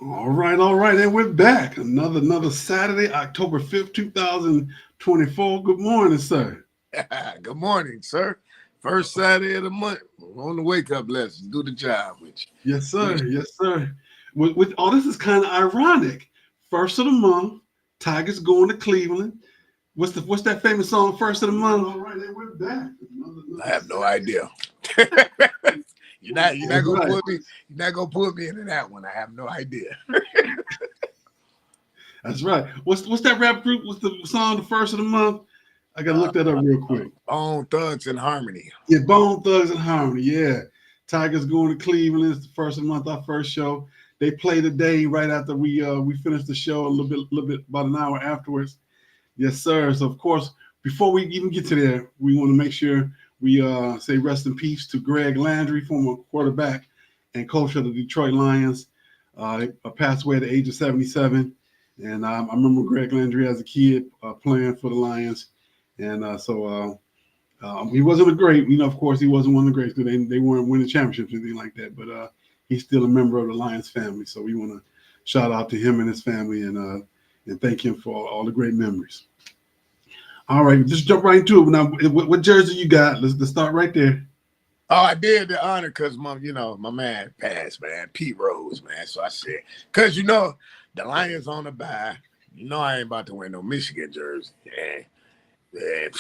All right, and we're back. Another Saturday, October 5th, 2024. Good morning, sir. Good morning, sir. First Saturday of the month. We're on the wake-up list. Do the job with you. Yes, sir. Yes, sir. This is kind of ironic. First of the month, Tigers going to Cleveland. What's that famous song? First of the month. All right, and we're back. I have no idea. You're not gonna put me into that one. I have no idea. That's right. What's that rap group? What's the song? The first of the month. I gotta look that up real quick. Bone Thugs and Harmony. Yeah, Bone Thugs and Harmony. Yeah, Tigers going to Cleveland. It's the first of the month. Our first show. They play today right after we finished the show a little bit about an hour afterwards. Yes, sir. So of course, before we even get to there, we want to make sure we say rest in peace to Greg Landry, former quarterback and coach of the Detroit Lions. He passed away at the age of 77. And I remember Greg Landry as a kid playing for the Lions. And so he wasn't a great, of course, he wasn't one of the greats because they weren't winning championships or anything like that. But he's still a member of the Lions family. So we want to shout out to him and his family and thank him for all the great memories. All right, just jump right into it. Now, what jersey you got? Let's start right there. Oh, I did the honor because my man passed, man, Pete Rose, man. So I said, because the Lions on the bye. I ain't about to wear no Michigan jersey. I ain't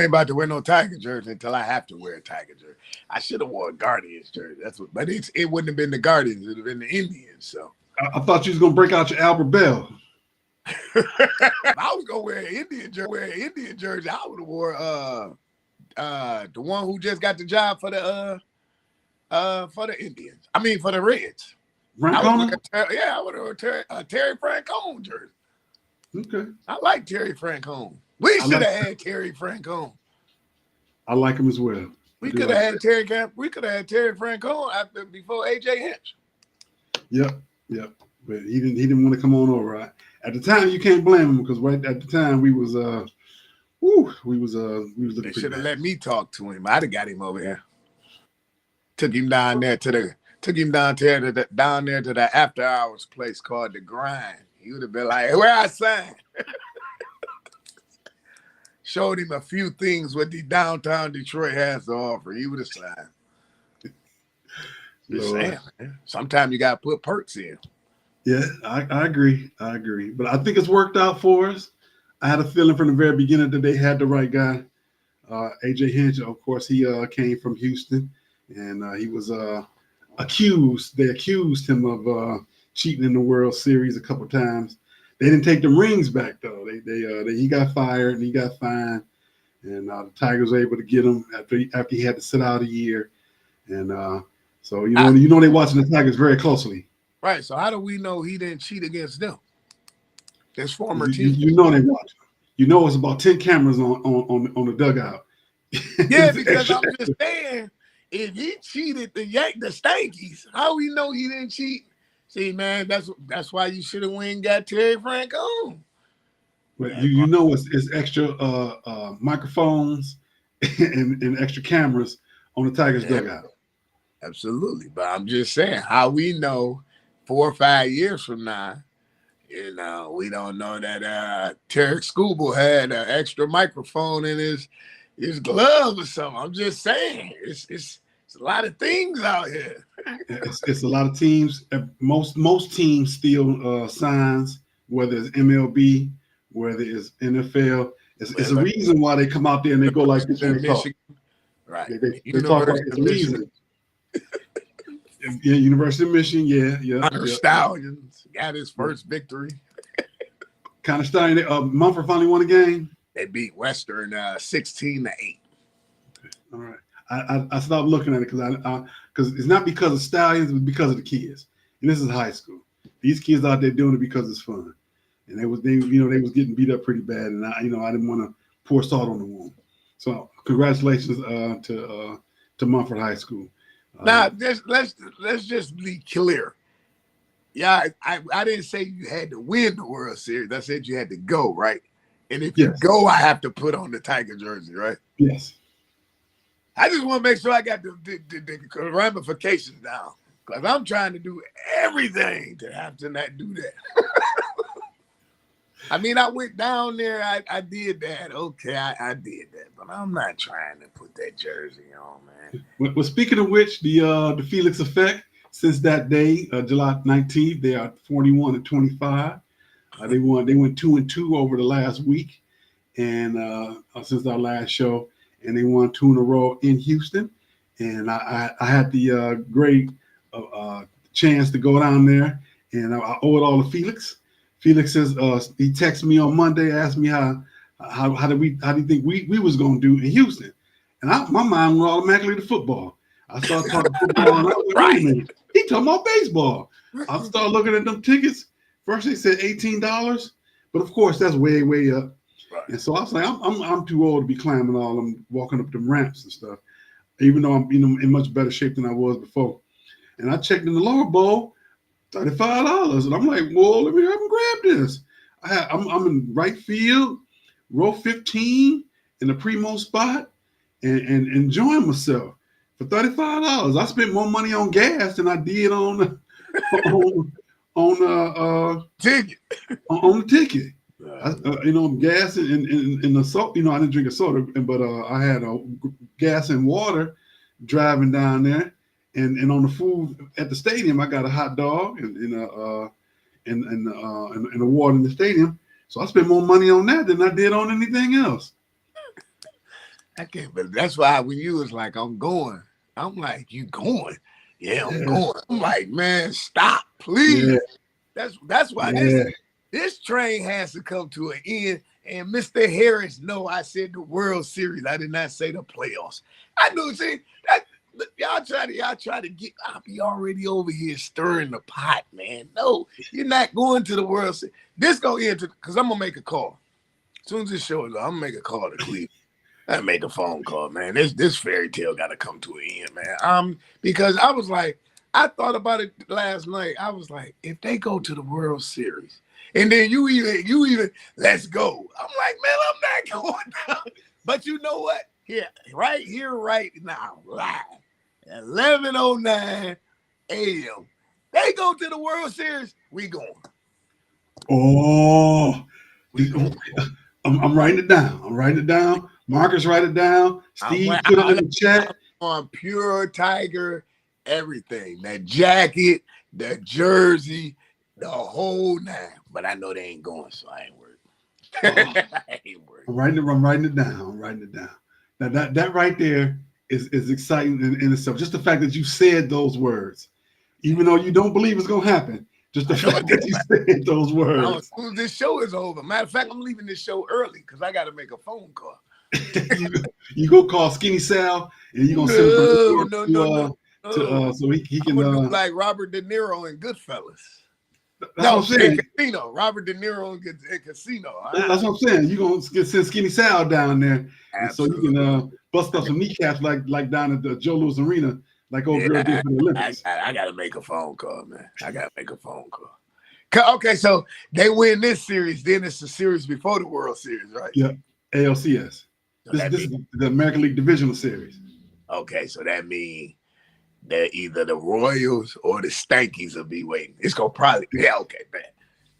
about to wear no Tiger jersey until I have to wear a Tiger jersey. I should have worn a Guardians jersey. But it wouldn't have been the Guardians. It would have been the Indians. So I thought you was gonna break out your Albert Bell. I was gonna wear an Indian jersey. I would have wore the one who just got the job for the Indians. I mean for the Reds. Francona? I would have worn a Terry Francona jersey. Okay. I like Terry Francona. We should have had Terry Francona. I like him as well. We could have had Terry Francona before AJ Hinch. Yep. But he didn't want to come on over. Right? At the time, you can't blame him because right at the time we was looking. They should have let me talk to him. I'd have got him over here. Took him down there to the after hours place called The Grind. He would have been like, where I signed. Showed him a few things what the downtown Detroit has to offer. He would have signed. Just saying, man. Sometimes you got to put perks in. Yeah, I agree. But I think it's worked out for us. I had a feeling from the very beginning that they had the right guy. AJ Hinch, of course, he came from Houston, and he was accused. They accused him of cheating in the World Series a couple times. They didn't take the rings back though. He got fired and he got fined, and the Tigers were able to get him after he had to sit out a year. And so they watching the Tigers very closely. Right. So how do we know he didn't cheat against them? His former team. They watch. It's about 10 cameras on the dugout. Yeah, because I'm just saying, if he cheated the Stankies, how we know he didn't cheat? See, man, that's why you should have went and got Terry Francona. But it's extra microphones and extra cameras on the Tigers dugout. Absolutely. But I'm just saying, how we know 4 or 5 years from now, we don't know that Tarek Skubal had an extra microphone in his glove or something. I'm just saying, it's a lot of things out here. It's a lot of teams. Most teams steal signs, whether it's MLB, whether it's NFL. It's a reason why they come out there and they go like this and they talk. Right. They talk like it's a reason. Yeah, University of Michigan. Yeah. Hunter Stallions got his first victory. Kind of Stallion. Mumford finally won a game. They beat Western 16-8. All right. I stopped looking at it because it's not because of Stallions, it's because of the kids. And this is high school. These kids out there doing it because it's fun. And they was getting beat up pretty bad, and I didn't want to pour salt on the wound. So congratulations to Mumford High School. Now let's just be clear. Yeah, I didn't say you had to win the World Series. I said you had to go, right? And if you go, I have to put on the Tiger jersey, right? Yes. I just want to make sure I got the ramifications down. Because I'm trying to do everything to have to not do that. I mean, I went down there. I did that. Okay, I did that. But I'm not trying to put that jersey on, man. Well, speaking of which, the Felix effect, since that day, July 19th, they are 41-25. They went 2-2 over the last week, and since our last show, and they won 2 in a row in Houston. And I had the great chance to go down there, and I owe it all to Felix. Felix says he texted me on Monday, asked me how do you think we was gonna do in Houston, and my mind went automatically to football. I started talking football, and I was like, wait a minute, he talking about baseball. I started looking at them tickets. First they said $18, but of course that's way up. Right. And so I was like, I'm too old to be climbing all them, walking up them ramps and stuff, even though I'm in much better shape than I was before. And I checked in the lower bowl. $35, and I'm like, well, let me have them grab this. I'm in right field, row 15 in the primo spot, and enjoying myself for $35. I spent more money on gas than I did on Ticket. on the ticket. Gas and the salt. I didn't drink a soda, but I had gas and water driving down there. And on the food at the stadium, I got a hot dog and a water in the stadium. So I spent more money on that than I did on anything else. I can't believe that's why when you was like, I'm going, I'm like, you going? Yeah, I'm going. I'm like, man, stop, please. Yeah. That's why this train has to come to an end. And Mr. Harris, no, I said the World Series. I did not say the playoffs. I knew, see that. Y'all try to get. I'll be already over here stirring the pot, man. No, you're not going to the World Series. This gonna end because I'm gonna make a call. As soon as this show is, I'm gonna make a call to Cleveland. I make a phone call, man. This fairy tale got to come to an end, man. Because I was like, I thought about it last night. I was like, if they go to the World Series, and then you even let's go. I'm like, man, I'm not going down. But you know what? Yeah, right here, right now, live. 11:09 a.m. They go to the World Series. We going. Oh, I'm writing it down. Marcus, write it down. Steve, put it in the chat. On pure Tiger, everything. That jacket, that jersey, the whole nine. But I know they ain't going, so I ain't worried. I ain't worried. I'm writing it down. Now that right there is exciting in itself. Just the fact that you said those words, even though you don't believe it's gonna happen, just the fact that you said those words. As soon as this show is over. Matter of fact, I'm leaving this show early because I got to make a phone call. You go call Skinny Sal and you gonna send him so he can do like Robert De Niro in Goodfellas. Casino. Robert De Niro in Casino. That's what I'm saying. You gonna send Skinny Sal down there, and so you can bust up some kneecaps like down at the Joe Louis Arena, like old girl did for the Olympics. I gotta make a phone call, man. Okay, so they win this series, then it's the series before the World Series, right? Yeah, ALCS. So this is the American League Divisional Series. Okay, so that means that either the Royals or the Stankies will be waiting. It's gonna probably okay, man.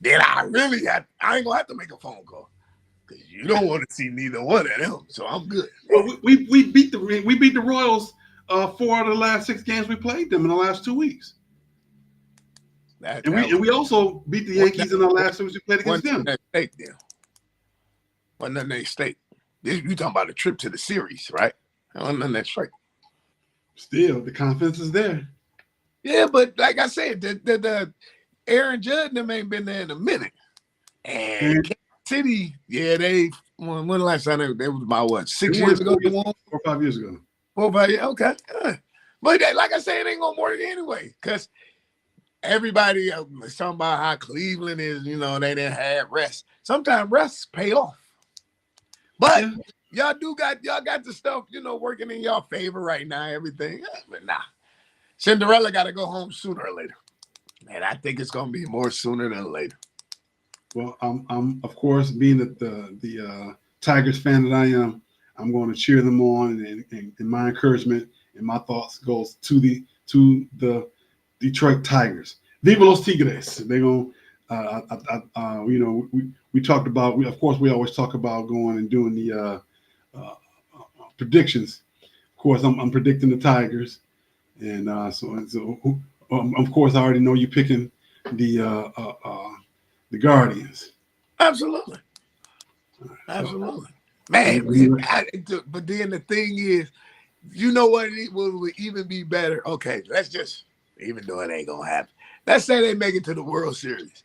Then I ain't gonna have to make a phone call because you don't want to see neither one of them. So I'm good. Well, we beat the Royals 4 out of the last 6 games we played them in the last 2 weeks. We also beat the Yankees in our last 2 weeks we played against them. Wasn't nothing at stake. You talking about a trip to the series, right? Wasn't nothing at stake. Still, the confidence is there. Yeah, but like I said, the Aaron Judge and them ain't been there in a minute. And Kansas City, they when the last time they was about what 6 years ago? 4 or 5 years ago. 4 or 5 years, okay. But like I said, it ain't gonna work anyway, because everybody is talking about how Cleveland is, they didn't have rest. Sometimes rests pay off. But y'all got the stuff, working in y'all favor right now, everything. But nah. Cinderella got to go home sooner or later. And I think it's going to be more sooner than later. Well, I'm of course, being the Tigers fan that I am, I'm going to cheer them on, and my encouragement and my thoughts goes to the Detroit Tigers. Viva los Tigres. They're going we talked about, we always talk about going and doing the predictions. Of course, I'm predicting the Tigers. And of course, I already know you're picking the Guardians. Absolutely. Absolutely. Man, but then the thing is, you know what would even be better? Okay, let's just, even though it ain't going to happen, let's say they make it to the World Series.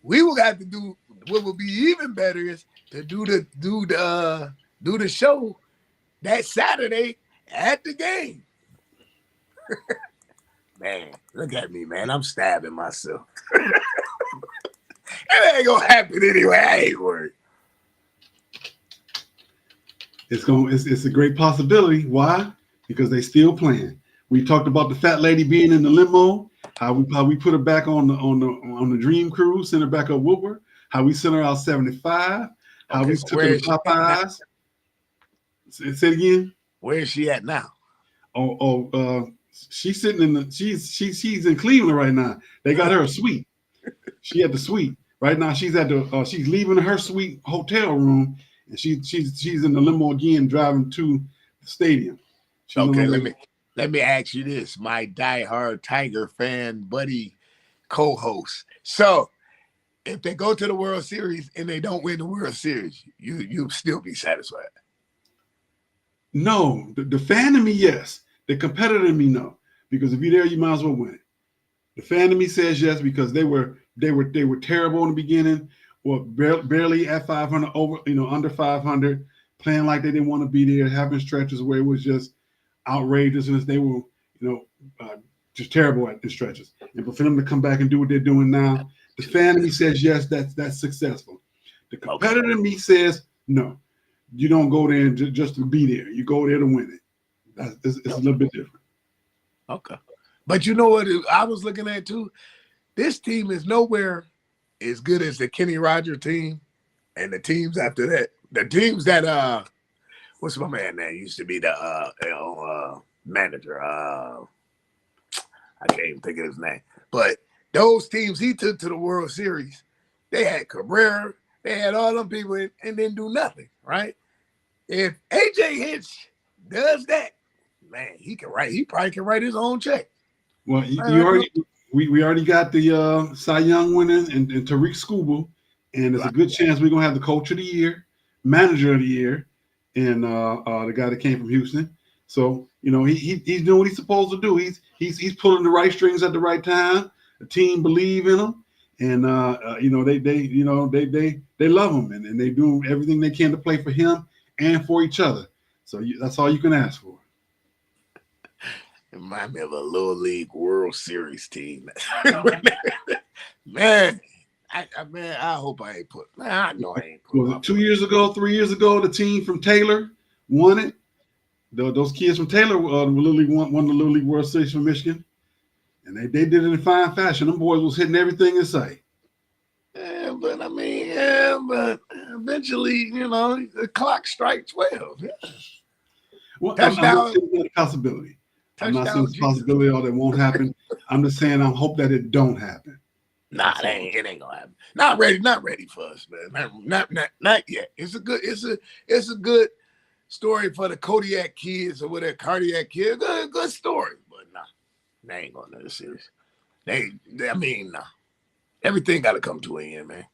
We will have to do, what would be even better is to do the show that Saturday at the game. Man, look at me, man. I'm stabbing myself. It ain't gonna happen anyway. I ain't worried. It's a great possibility. Why? Because they still playing. We talked about the fat lady being in the limo. How we put her back on the Dream Cruise, sent her back up Woodward. How we sent her out 75. How we took her to Popeyes. Say it again. Where is she at now? She's sitting in the she's in Cleveland right now. They got her a suite. She at the suite right now. She's at the she's leaving her suite hotel room, and she's in the limo again, driving to the stadium. Okay, let me ask you this, my diehard Tiger fan buddy, co-host. So, if they go to the World Series and they don't win the World Series, you still be satisfied? No, the fan in me, yes. The competitor in me, no. Because if you're there, you might as well win. The fan in me says yes because they were terrible in the beginning, or barely at 500, under 500, playing like they didn't want to be there, having stretches where it was just outrageous, and they were, just terrible at the stretches. And for them to come back and do what they're doing now, the fan in me says yes, that's successful. The competitor in me says no. You don't go there just to be there. You go there to win it. It's a little bit different. Okay. But you know what I was looking at too? This team is nowhere as good as the Kenny Rogers team and the teams after that. The teams that what's my man name? Used to be the manager. I can't even think of his name. But those teams he took to the World Series, they had Cabrera, they had all them people and didn't do nothing, right? If AJ Hinch does that, man, he probably can write his own check. Well, we already got the Cy Young winner and Tariq Skubal, and there's a good chance we're gonna have the coach of the year, manager of the year, and the guy that came from Houston. So he's doing what he's supposed to do. He's pulling the right strings at the right time. The team believe in him, and they love him, and they do everything they can to play for him and for each other. So that's all you can ask for. It reminds me of a Little League World Series team. Man, I hope I ain't put. Man, I know I ain't put. Well, 3 years ago, the team from Taylor won it. Those kids from Taylor won the Little League World Series from Michigan, and they did it in fine fashion. Them boys was hitting everything in sight. But eventually, the clock strikes 12. Yeah. Well, I'm not saying it's a possibility. I'm not saying it's a possibility or that won't happen. I'm just saying I hope that it don't happen. Nah, it ain't gonna happen. Not ready for us, man. Not yet. It's a good story for the Kodiak kids or whatever, cardiac kids. Good story, but nah, they ain't going to the series. Nah. Everything got to come to an end, man.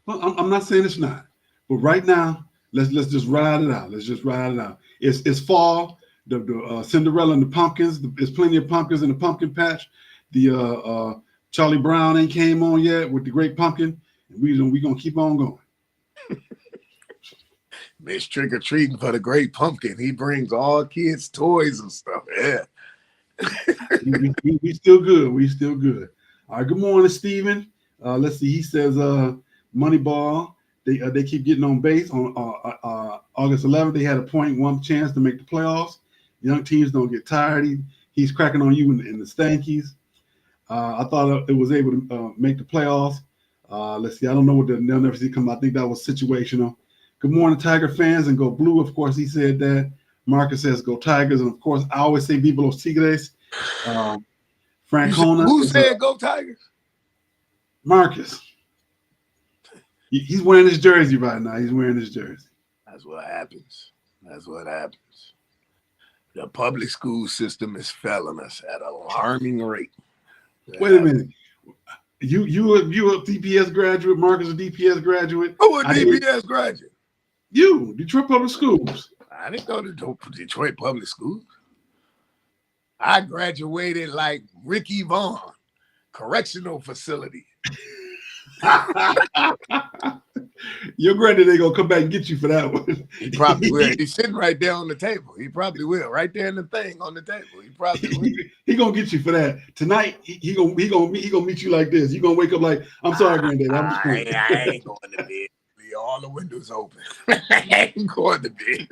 Well, I'm not saying it's not, but right now, let's just ride it out. Let's just ride it out. It's fall. The Cinderella and the pumpkins. There's plenty of pumpkins in the pumpkin patch. The Charlie Brown ain't came on yet with the Great Pumpkin, and we gonna keep on going. Miss Trick or Treating for the Great Pumpkin. He brings all kids toys and stuff. Yeah. we still good. We still good. All right. Good morning, Steven. Let's see. He says, Moneyball. They keep getting on base. On August 11th, they had a 0.1 chance to make the playoffs. Young teams don't get tired. He's cracking on you in the Stankies. I thought it was able to make the playoffs. Let's see. I don't know what they'll never see come. I think that was situational. Good morning, Tiger fans, and go blue. Of course, he said that. Marcus says go Tigers, and of course, I always say Viva los Tigres. Francona. Who said go Tigers? Marcus. He's wearing his jersey right now. He's wearing his jersey. That's what happens. That's what happens. The public school system is failing us at an alarming rate. Wait a minute. You a DPS graduate? Marcus a DPS graduate? Who a DPS graduate? You, Detroit Public Schools. I didn't go to Detroit Public Schools. I graduated like Ricky Vaughn, correctional facility. Your granddad ain't gonna come back and get you for that one. He probably will. He's sitting right there on the table. He probably will. Right there in the thing on the table. He probably will. He gonna get you for that. Tonight, he gonna meet you like this. You gonna wake up like, I'm sorry, granddad. I'm just I ain't going to bed. All the windows open. I ain't going to bed.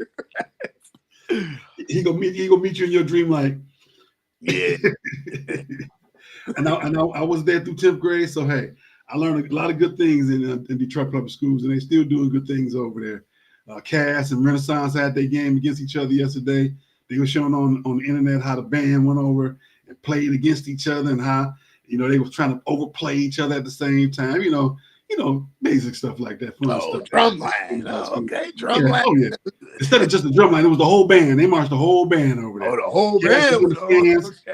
He gonna meet you in your dream like, yeah. And I was there through 10th grade, so hey, I learned a lot of good things in Detroit Public Schools, and they still doing good things over there. Cass and Renaissance had their game against each other yesterday. They were showing on the internet how the band went over and played against each other, and how they were trying to overplay each other at the same time. Basic stuff like that. Fun stuff. Drumline. Okay, drumline. Yeah. Oh yeah. Instead of just the drumline, it was the whole band. They marched the whole band over there. Oh, the whole band.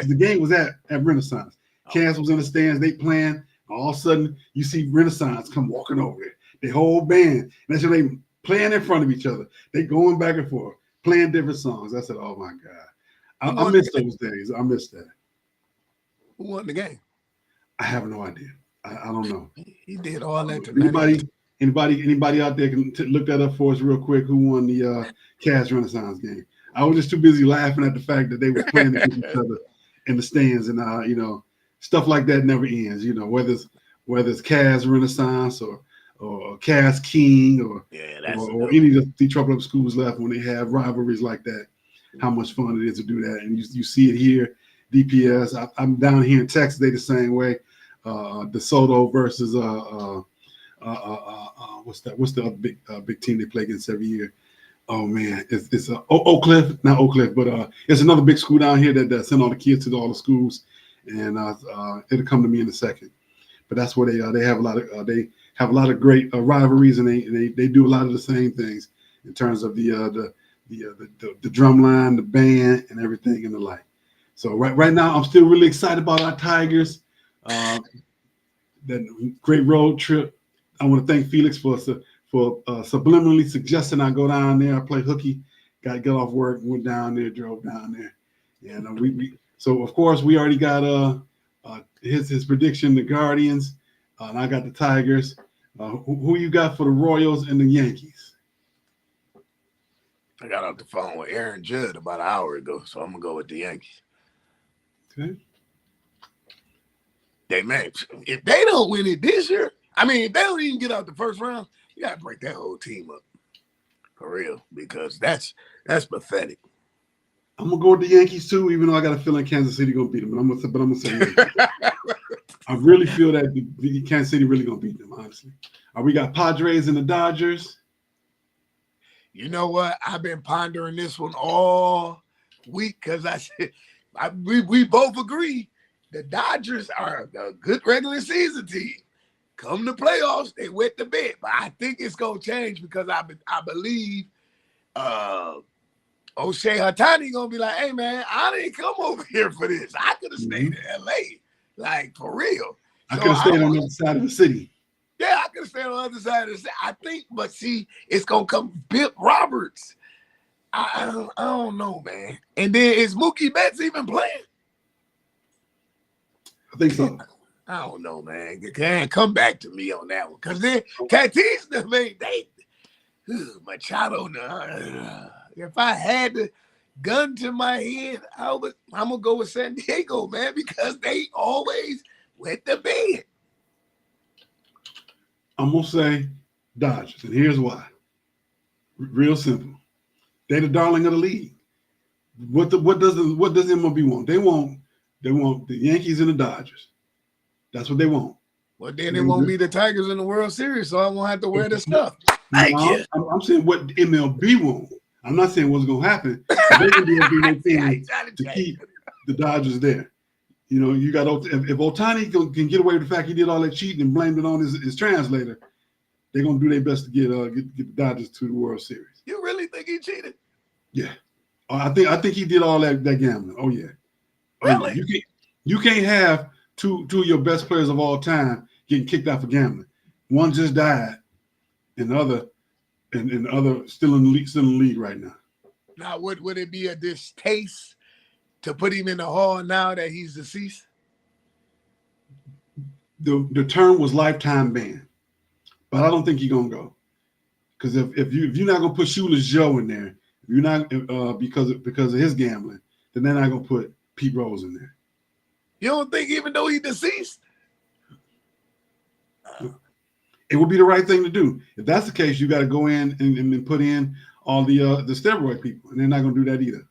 The game was at Renaissance. Cass was in the stands. They playing. All of a sudden, you see Renaissance come walking over there. The whole band. And that's when they playing in front of each other. They going back and forth, playing different songs. I said, oh my God. I miss those days. I miss that. Who won the game? I have no idea. I don't know. He did all that tonight. Anybody out there can look that up for us real quick? Who won the Cass Renaissance game? I was just too busy laughing at the fact that they were playing against each other in the stands, and stuff like that never ends. Whether it's Cass Renaissance or Cass King or any of the Detroit Public Schools left, when they have rivalries like that, how much fun it is to do that. And you see it here, DPS. I'm down here in Texas. They the same way. DeSoto versus what's the other big team they play against every year? Oh man, it's Oak Cliff, not Oak Cliff, but it's another big school down here that send all the kids to all the schools, and it'll come to me in a second. But that's where they have a lot of great rivalries, and they do a lot of the same things in terms of the drum line, the band, and everything and the like. So right now, I'm still really excited about our Tigers. That great road trip. I want to thank Felix for subliminally suggesting I go down there. I play hooky, got off work, went down there, drove down there, and so of course we already got his prediction, the Guardians, and I got the Tigers. Who you got for the Royals and the Yankees? I got off the phone with Aaron Judd about an hour ago, so I'm gonna go with the Yankees. Okay. If they don't win it this year, if they don't even get out the first round, you gotta break that whole team up for real, because that's pathetic. I'm gonna go with the Yankees too, even though I got a feeling Kansas City gonna beat them. But I'm gonna say Yankees. I really feel that the Kansas City really gonna beat them. Honestly, we got Padres and the Dodgers. You know what? I've been pondering this one all week because I said we both agree. The Dodgers are a good regular season team. Come to playoffs, they wet the bed. But I think it's going to change because I believe O'Shea Hatani going to be like, hey, man, I didn't come over here for this. I could have stayed in L.A., like, for real. I could have stayed on the other side of the city. Yeah, I could have stayed on the other side of the city. I think, but see, it's going to come Bip Roberts. I don't know, man. And then is Mookie Betts even playing? I think so. I don't know, man. You can't come back to me on that one. Because then Tatis, Machado, if I had the gun to my head, I'm going to go with San Diego, man, because they always wet the bed. I'm going to say Dodgers, and here's why. Real simple. They're the darling of the league. What does MLB want? They want the Yankees and the Dodgers. That's what they want. Well, then they won't be the Tigers in the World Series, so I won't have to wear the stuff. I'm saying what MLB want. I'm not saying what's going to happen. They're going to do everything they can to keep the Dodgers there. You know, you got if Ohtani can get away with the fact he did all that cheating and blamed it on his translator, they're gonna do their best to get the Dodgers to the World Series. You really think he cheated? Yeah, I think he did all that gambling. Oh yeah, Really? Oh, yeah. You can't have two of your best players of all time getting kicked out for gambling. One just died, and the other still in the league right now. Now, would it be a distaste to put him in the hall now that he's deceased? The term was lifetime ban, but I don't think you're gonna go, because if you're not gonna put Shoeless Joe in there, if you're not because of his gambling, then they're not gonna put Pete Rose in there. You don't think even though he's deceased? It would be the right thing to do. If that's the case, you got to go in and put in all the steroid people, and they're not gonna do that either.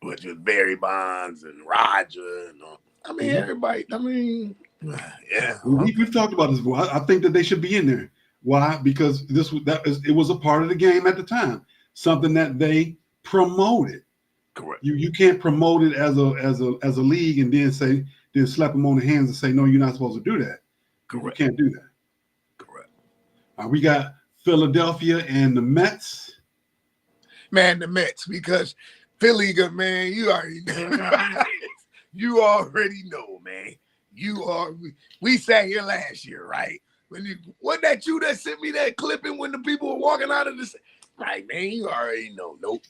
Which was Barry Bonds and Roger and I mean everybody. I mean, yeah. We've talked about this before. I think that they should be in there. Why? Because it was a part of the game at the time, something that they promoted. Correct. You can't promote it as a league and then slap them on the hands and say, no, you're not supposed to do that. Correct. You can't do that. Correct. We got Philadelphia and the Mets. Man, the Mets, because Philly, man, you already know. You already know, man. We sat here last year, right? Wasn't that you that sent me that clipping when the people were walking out of this? Right, man, you already know. Nope.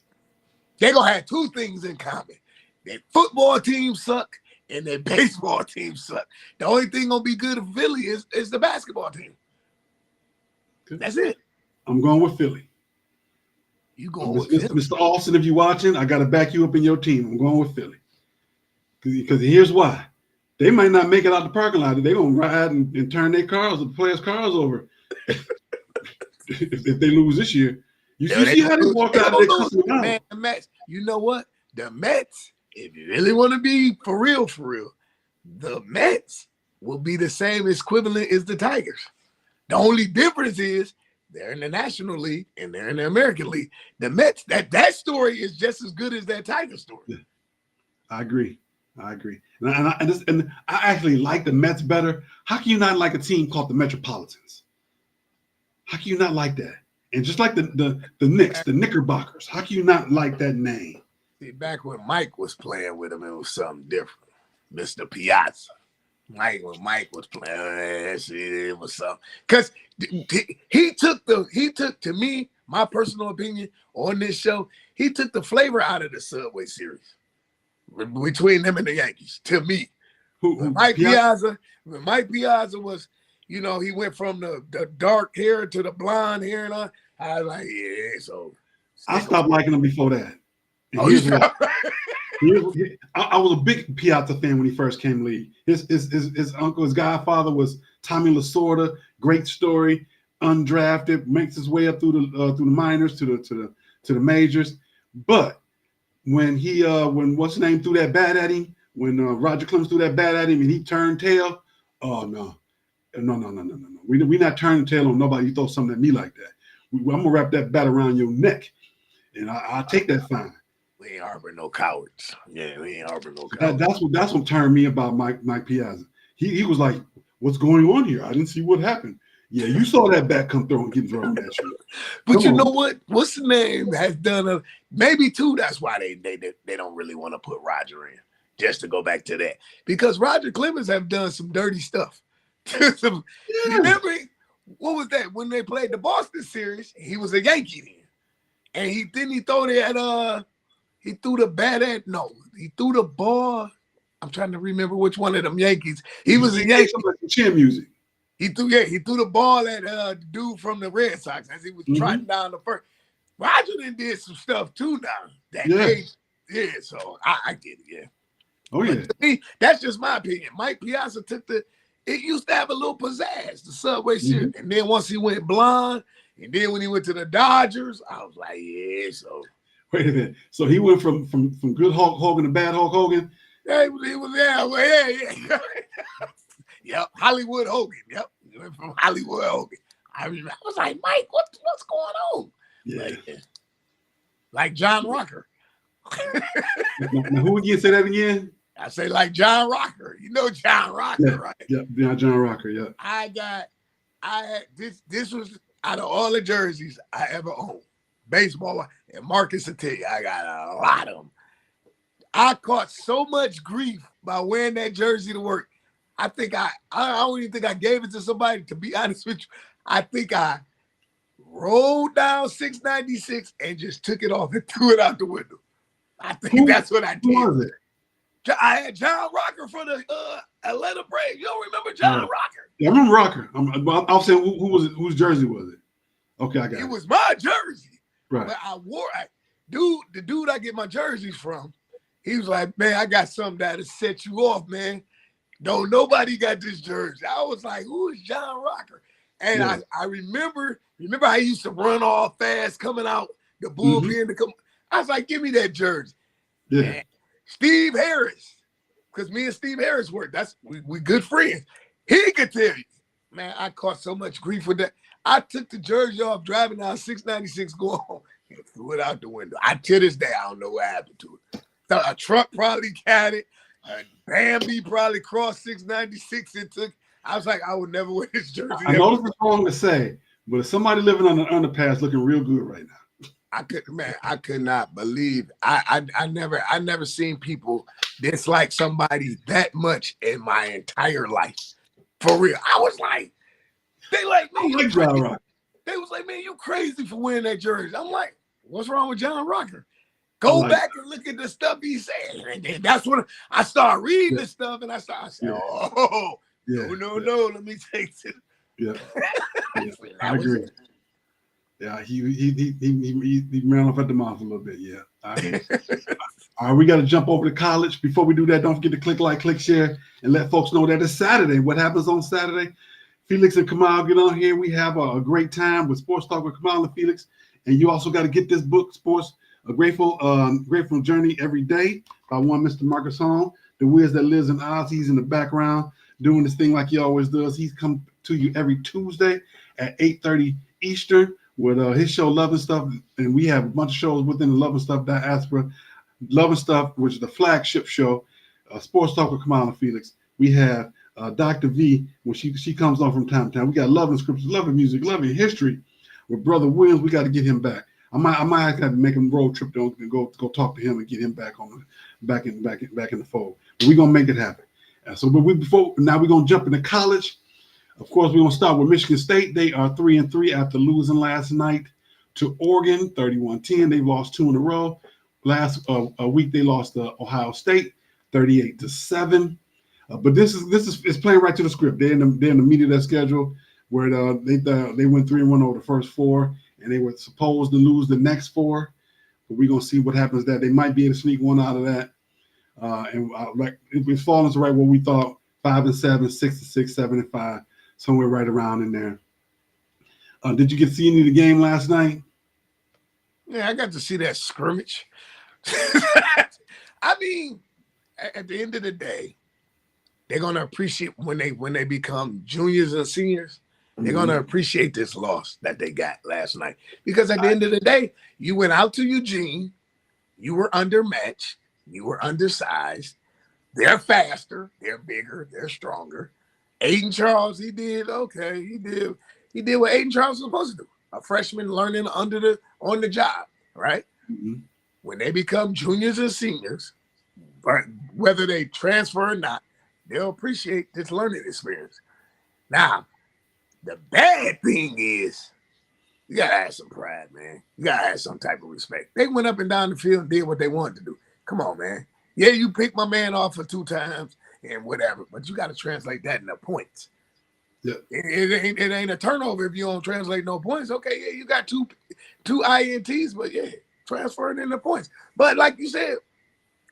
They're going to have two things in common. Their football team suck and their baseball team suck. The only thing going to be good for Philly is the basketball team. That's it. I'm going with Philly. You going with Philly? Mr. Austin, if you're watching, I got to back you up in your team. I'm going with Philly. Because here's why. They might not make it out the parking lot. They're going to ride and turn their cars, the players' cars over if they lose this year. You see how they walk out of there? Man, the Mets, you know what? The Mets, if you really want to be for real, the Mets will be the same equivalent as the Tigers. The only difference is they're in the National League and they're in the American League. The Mets, that story is just as good as that Tiger story. Yeah. I agree. And I actually like the Mets better. How can you not like a team called the Metropolitans? How can you not like that? And just like the Knicks, the Knickerbockers, how can you not like that name? See, back when Mike was playing with him, it was something different. Mr. Piazza. When Mike was playing, it was something. Because he took, to me, my personal opinion on this show, he took the flavor out of the Subway Series between them and the Yankees, to me. Mike Piazza was, he went from the dark hair to the blonde hair and all. I was like, yeah, so. I stopped liking him before that. Oh, you stopped? I was a big Piazza fan when he first came league. His uncle, his godfather was Tommy Lasorda. Great story, undrafted, makes his way up through the minors to the majors. But when when what's his name threw that bat at him, when Roger Clemens threw that bat at him and he turned tail, oh no. We're not turning tail on nobody. You throw something at me like that. I'm gonna wrap that bat around your neck, and I'll take that fine. We ain't harboring no cowards. Yeah, we ain't harboring no cowards. That's what turned me about Mike Piazza. He was like, "What's going on here? I didn't see what happened." Yeah, you saw that bat come through and get thrown at you. But know what? What's the name has done maybe too. That's why they don't really want to put Roger in. Just to go back to that, because Roger Clemens have done some dirty stuff. You remember what was that when they played the Boston series? He was a Yankee then, and he threw the bat at he threw the ball. I'm trying to remember which one of them Yankees. He was a Yankee. Chin music. He threw the ball at the dude from the Red Sox as he was trotting down the first. Roger did some stuff too now. So I get it. Yeah. Oh yeah. But to me, that's just my opinion. Mike Piazza it used to have a little pizzazz, the Subway Series. And then once he went blonde, and then when he went to the Dodgers, I was like, yeah, so. Wait a minute. So he went from good Hulk Hogan to bad Hulk Hogan? Yeah, he was yeah. Yep, Hollywood Hogan. Yep, he went from Hollywood Hogan. I was like, Mike, what's going on? Yeah. Like John Rucker. Now, who again? Say that again. I say like John Rocker. You know John Rocker, right? Yeah, John Rocker, yeah. I had this was out of all the jerseys I ever owned. Baseball, and Marcus will tell you, I got a lot of them. I caught so much grief by wearing that jersey to work. I don't even think I gave it to somebody, to be honest with you. I think I rolled down 696 and just took it off and threw it out the window. I think that's what I did. Who was it? I had John Rocker for the Atlanta Braves. You don't remember John Rocker? Yeah, I remember Rocker. I'll say who was it? Whose jersey was it? Okay, I got it. It was my jersey. Right. But the dude I get my jerseys from, he was like, man, I got something that'll set you off, man. Don't nobody got this jersey. I was like, who is John Rocker? And yeah. I remember how he used to run all fast coming out the bullpen to come. I was like, give me that jersey. Yeah. And Steve Harris, because me and Steve Harris work. We good friends. He could tell you, man, I caught so much grief with that. I took the jersey off driving down 696 going home and threw it out the window. To this day, I don't know what happened to it. So a truck probably got it. Bambi probably crossed 696 and took. I was like, I would never wear this jersey. I know this is wrong to say, but if somebody living on an underpass looking real good right now. I could not believe. I never seen people dislike somebody that much in my entire life. For real. I was like, they like me. They was like, man, you crazy for wearing that jersey. I'm like, what's wrong with John Rocker? Go back and look at the stuff he said. And that's when I started reading the stuff, and I said, no, let me take this. Yeah, I agree. Yeah, he ran off at the mouth a little bit. Yeah. All right, we got to jump over to college. Before we do that, don't forget to click like, click share, and let folks know that it's Saturday. What happens on Saturday? Felix and Kamau get on here. We have a great time with Sports Talk with Kamau and Felix. And you also got to get this book, Sports, A Grateful Journey Every Day by one Mr. Marcus Home, the whiz that lives in Oz. He's in the background doing this thing like he always does. He's come to you every Tuesday at 8:30 Eastern with his show Love and Stuff. And we have a bunch of shows within the Love and Stuff diaspora. Love and Stuff, which is the flagship show, Sports Talk with Kamau and Felix. We have Dr. V, when she comes on from time to time. We got Love and Scripture, Love and Music, Love and History with Brother Williams. We got to get him back. I might have to make him road trip though and go talk to him and get him back back in the fold. But we're gonna make it happen. Now we're gonna jump into college. Of course, we're gonna start with Michigan State. They are 3-3 after losing last night to Oregon, 31-10. They've lost 2 in a row. Last week they lost to Ohio State, 38-7. But this is playing right to the script. They're in the meat of their schedule where they went 3-1 over the first 4, and they were supposed to lose the next 4. But we're gonna see what happens. That they might be able to sneak one out of that. Like it's falling to right where we thought 5-7, 6-6, 7-5, somewhere right around in there. Did you get to see any of the game last night? Yeah, I got to see that scrimmage. I mean, at the end of the day, they're gonna appreciate when they become juniors and seniors. They're gonna appreciate this loss that they got last night, because at the end of the day, you went out to Eugene, you were undermatched, you were undersized. They're faster, they're bigger, they're stronger. Aiden Charles, he did okay. He did what Aiden Charles was supposed to do. A freshman learning on the job, right? Mm-hmm. When they become juniors and seniors, whether they transfer or not, they'll appreciate this learning experience. Now, the bad thing is, you gotta have some pride, man. You gotta have some type of respect. They went up and down the field and did what they wanted to do. Come on, man. Yeah, you picked my man off for 2 times and whatever, but you gotta translate that into points. Yeah, it ain't a turnover if you don't translate no points. Okay, yeah, you got two INTs, but yeah, transfer it into points. But like you said,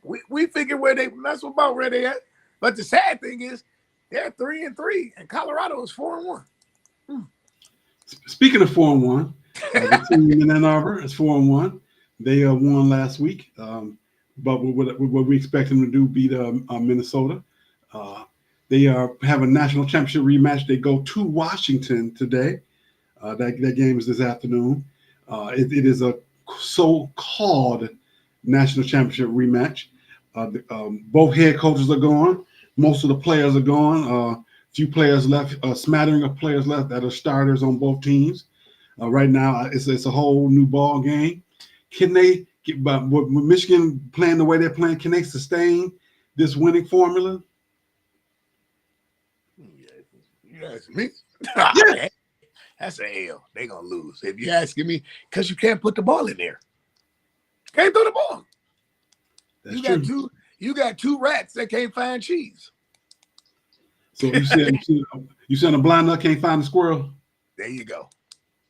we figure that's about where they at. But the sad thing is, they're 3-3, and Colorado is 4-1. Speaking of 4-1, the team in Ann Arbor is 4-1. They won last week, but what we expect them to do beat Minnesota. They have a national championship rematch. They go to Washington today. That game is this afternoon. It is a so-called national championship rematch. Both head coaches are gone. Most of the players are gone. Few players left. A smattering of players left that are starters on both teams. Right now, it's a whole new ball game. Can they get? But with Michigan playing the way they're playing, can they sustain this winning formula? You ask me? Yeah. That's a L. They're gonna lose. If you're asking me, because you can't put the ball in there. Can't throw the ball. That's true. You got two rats that can't find cheese. So you said a blind nut can't find a squirrel. There you go.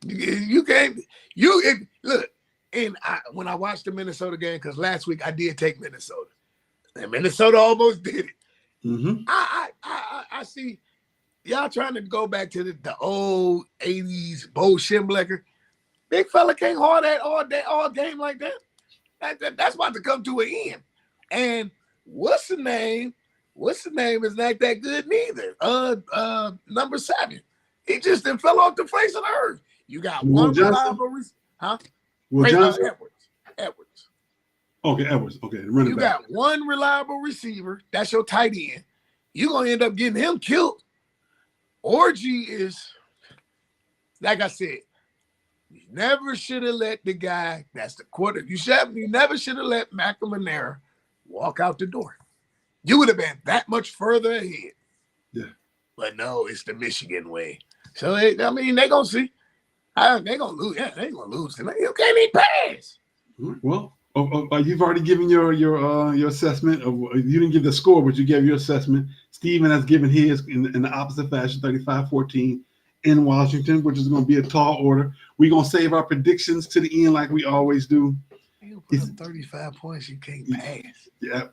You can't. Look. And when I watched the Minnesota game, because last week I did take Minnesota, and Minnesota almost did it. Mm-hmm. I see y'all trying to go back to the old 80s Bo Schemblecker. Big fella can't hold that all game like that. That's about to come to an end. And what's the name? What's the name is not that good neither. Number 7. He just then fell off the face of the earth. You got one reliable, huh? Edwards. Okay, Edwards. Okay, you got one reliable receiver. That's your tight end. You're gonna end up getting him killed. Orgy is, like I said, you never should have let the guy that's the quarter. You never should have let McNamara walk out the door. You would have been that much further ahead. Yeah. But no, it's the Michigan way. So they're gonna see. They're gonna lose. Yeah, they're gonna lose tonight. You can't even pass. Well, you've already given your assessment. You didn't give the score, but you gave your assessment. Steven has given his in the opposite fashion, 35-14 in Washington, which is going to be a tall order. We're going to save our predictions to the end like we always do. You put up 35 points, you can't pass. Yeah,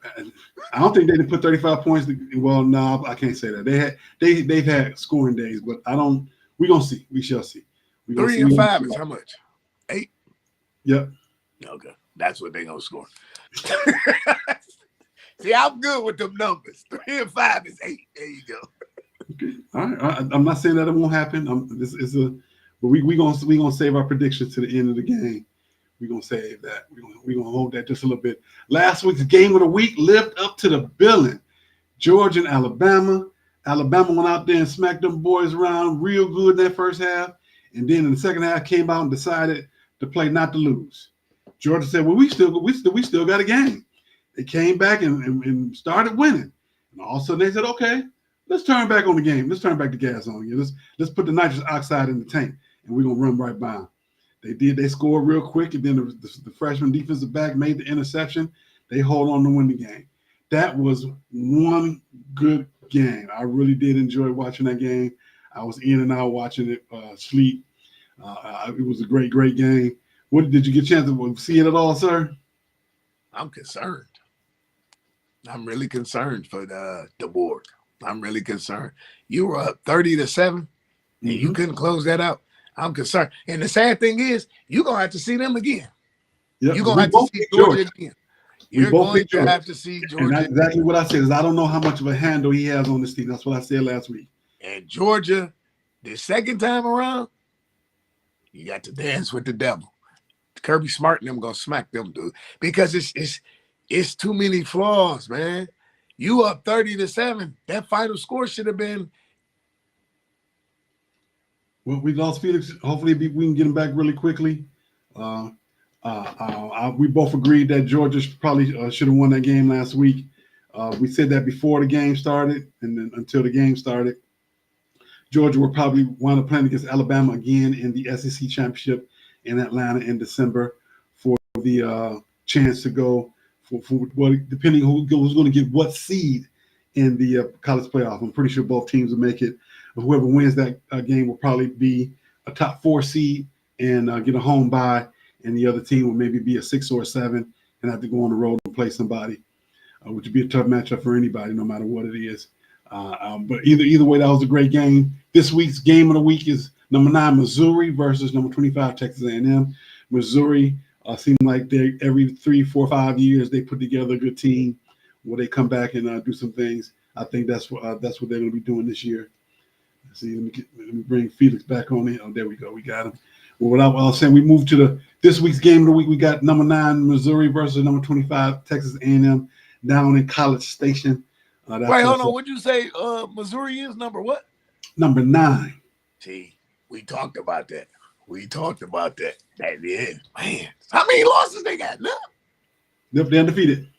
I don't think they didn't put 35 points. Well, no, I can't say that. They've had scoring days, but I don't. We're going to see. We shall see. 3 and 5 is how much? 8? Yep. Okay. That's what they're going to score. See, I'm good with them numbers. 3 and 5 is 8. There you go. Okay. All right. I'm not saying that it won't happen. But we're gonna save our predictions to the end of the game. We're gonna save that. We're gonna hold that just a little bit. Last week's game of the week lived up to the billing. Georgia and Alabama. Alabama went out there and smacked them boys around real good in that first half, and then in the second half came out and decided to play not to lose. Georgia said, "Well, we still got a game." They came back and started winning, and all of a sudden they said, "Okay, let's turn back on the game. Let's turn back the gas on you. Let's put the nitrous oxide in the tank, and we're gonna run right by them." They did. They scored real quick, and then the freshman defensive back made the interception. They hold on to win the game. That was one good game. I really did enjoy watching that game. I was in and out watching it, sleep. It was a great game. What did you get a chance to see it at all, sir? I'm concerned. I'm really concerned for the board. I'm really concerned. You were up 30-7, and you couldn't close that out. I'm concerned. And the sad thing is, you're going to have to see them again. Yep. You're going to have to see Georgia again. You're going to have to see Georgia. And that's exactly what I said. Is I don't know how much of a handle he has on this team. That's what I said last week. And Georgia, the second time around, you got to dance with the devil. Kirby Smart and them going to smack them, dude. Because it's too many flaws, man. You up 30-7. That final score should have been. Well, we lost Felix. Hopefully, we can get him back really quickly. We both agreed that Georgia probably should have won that game last week. We said that before the game started, and then until the game started, Georgia will probably wind up playing against Alabama again in the SEC championship in Atlanta in December for the chance to go. For depending who's going to get what seed in the college playoff. I'm pretty sure both teams will make it. Whoever wins that game will probably be a top 4 seed and get a home bye, and the other team will maybe be a 6 or a 7 and have to go on the road and play somebody, which would be a tough matchup for anybody, no matter what it is. But either way, that was a great game. This week's game of the week is number 9 Missouri versus number 25 Texas A&M. Missouri seem like they every 3, 4, 5 years they put together a good team where they come back and do some things. I think that's what they're going to be doing this year. Let's see, let me bring Felix back on in. Oh, there we go. We got him. Well, what I was saying, we moved to this week's game of the week. We got number 9 Missouri versus number 25 Texas A&M. down in College Station. Wait, hold on. What'd you say? Missouri is number what? Number 9. See, we talked about that. That is, man. How many losses they got now? They're undefeated.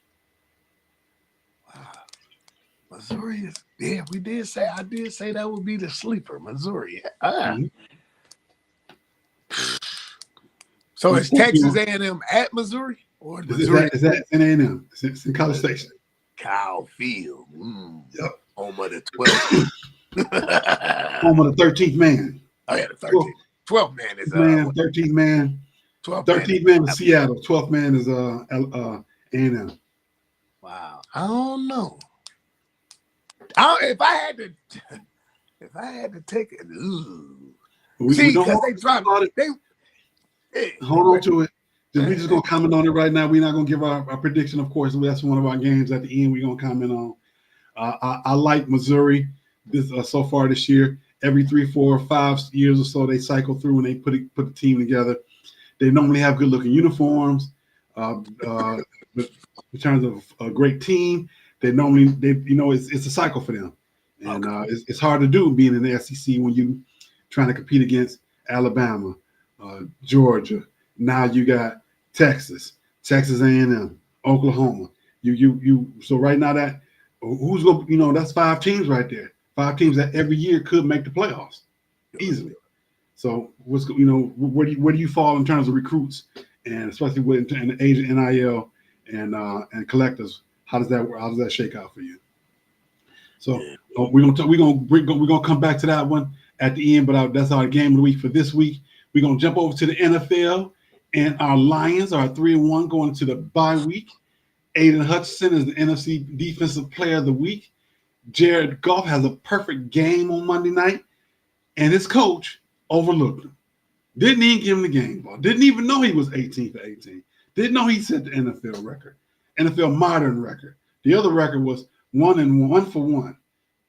Wow. Missouri is, yeah, I did say that would be the sleeper, Missouri. Mm-hmm. So is Texas A&M at Missouri? Or Missouri? Is that in A&M? It's in College Station. Kyle Field. Yep. Home of the 12th. Home of the 13th man. Oh, yeah, the 13th. 12th man is 13th man. 13th man is Seattle. 12th man is A&M. Wow. I don't know. If I had to take it, see, because they dropped it. Hold on to it. We're just gonna comment on it right now. We're not gonna give our prediction, of course. That's one of our games at the end. We're gonna comment on. I like Missouri this so far this year. Every 3, 4, 5 years or so, they cycle through and they put the team together. They normally have good looking uniforms. But in terms of a great team, they it's a cycle for them, and it's hard to do being in the SEC when you trying to compete against Alabama, Georgia. Now you got Texas A&M, Oklahoma. So right now that who's going? That's 5 teams right there. 5 teams that every year could make the playoffs easily. So where do you fall in terms of recruits, and especially with in the agent NIL and collectors? How does that shake out for you? So we're gonna come back to that one at the end, but that's our game of the week for this week. We're gonna jump over to the NFL, and our Lions are 3-1 going to the bye week. Aiden Hutchinson is the NFC Defensive Player of the Week. Jared Goff has a perfect game on Monday night, and his coach overlooked him. Didn't even give him the game ball. Didn't even know he was 18 for 18. Didn't know he set the NFL record, NFL modern record. The other record was 1 for 1.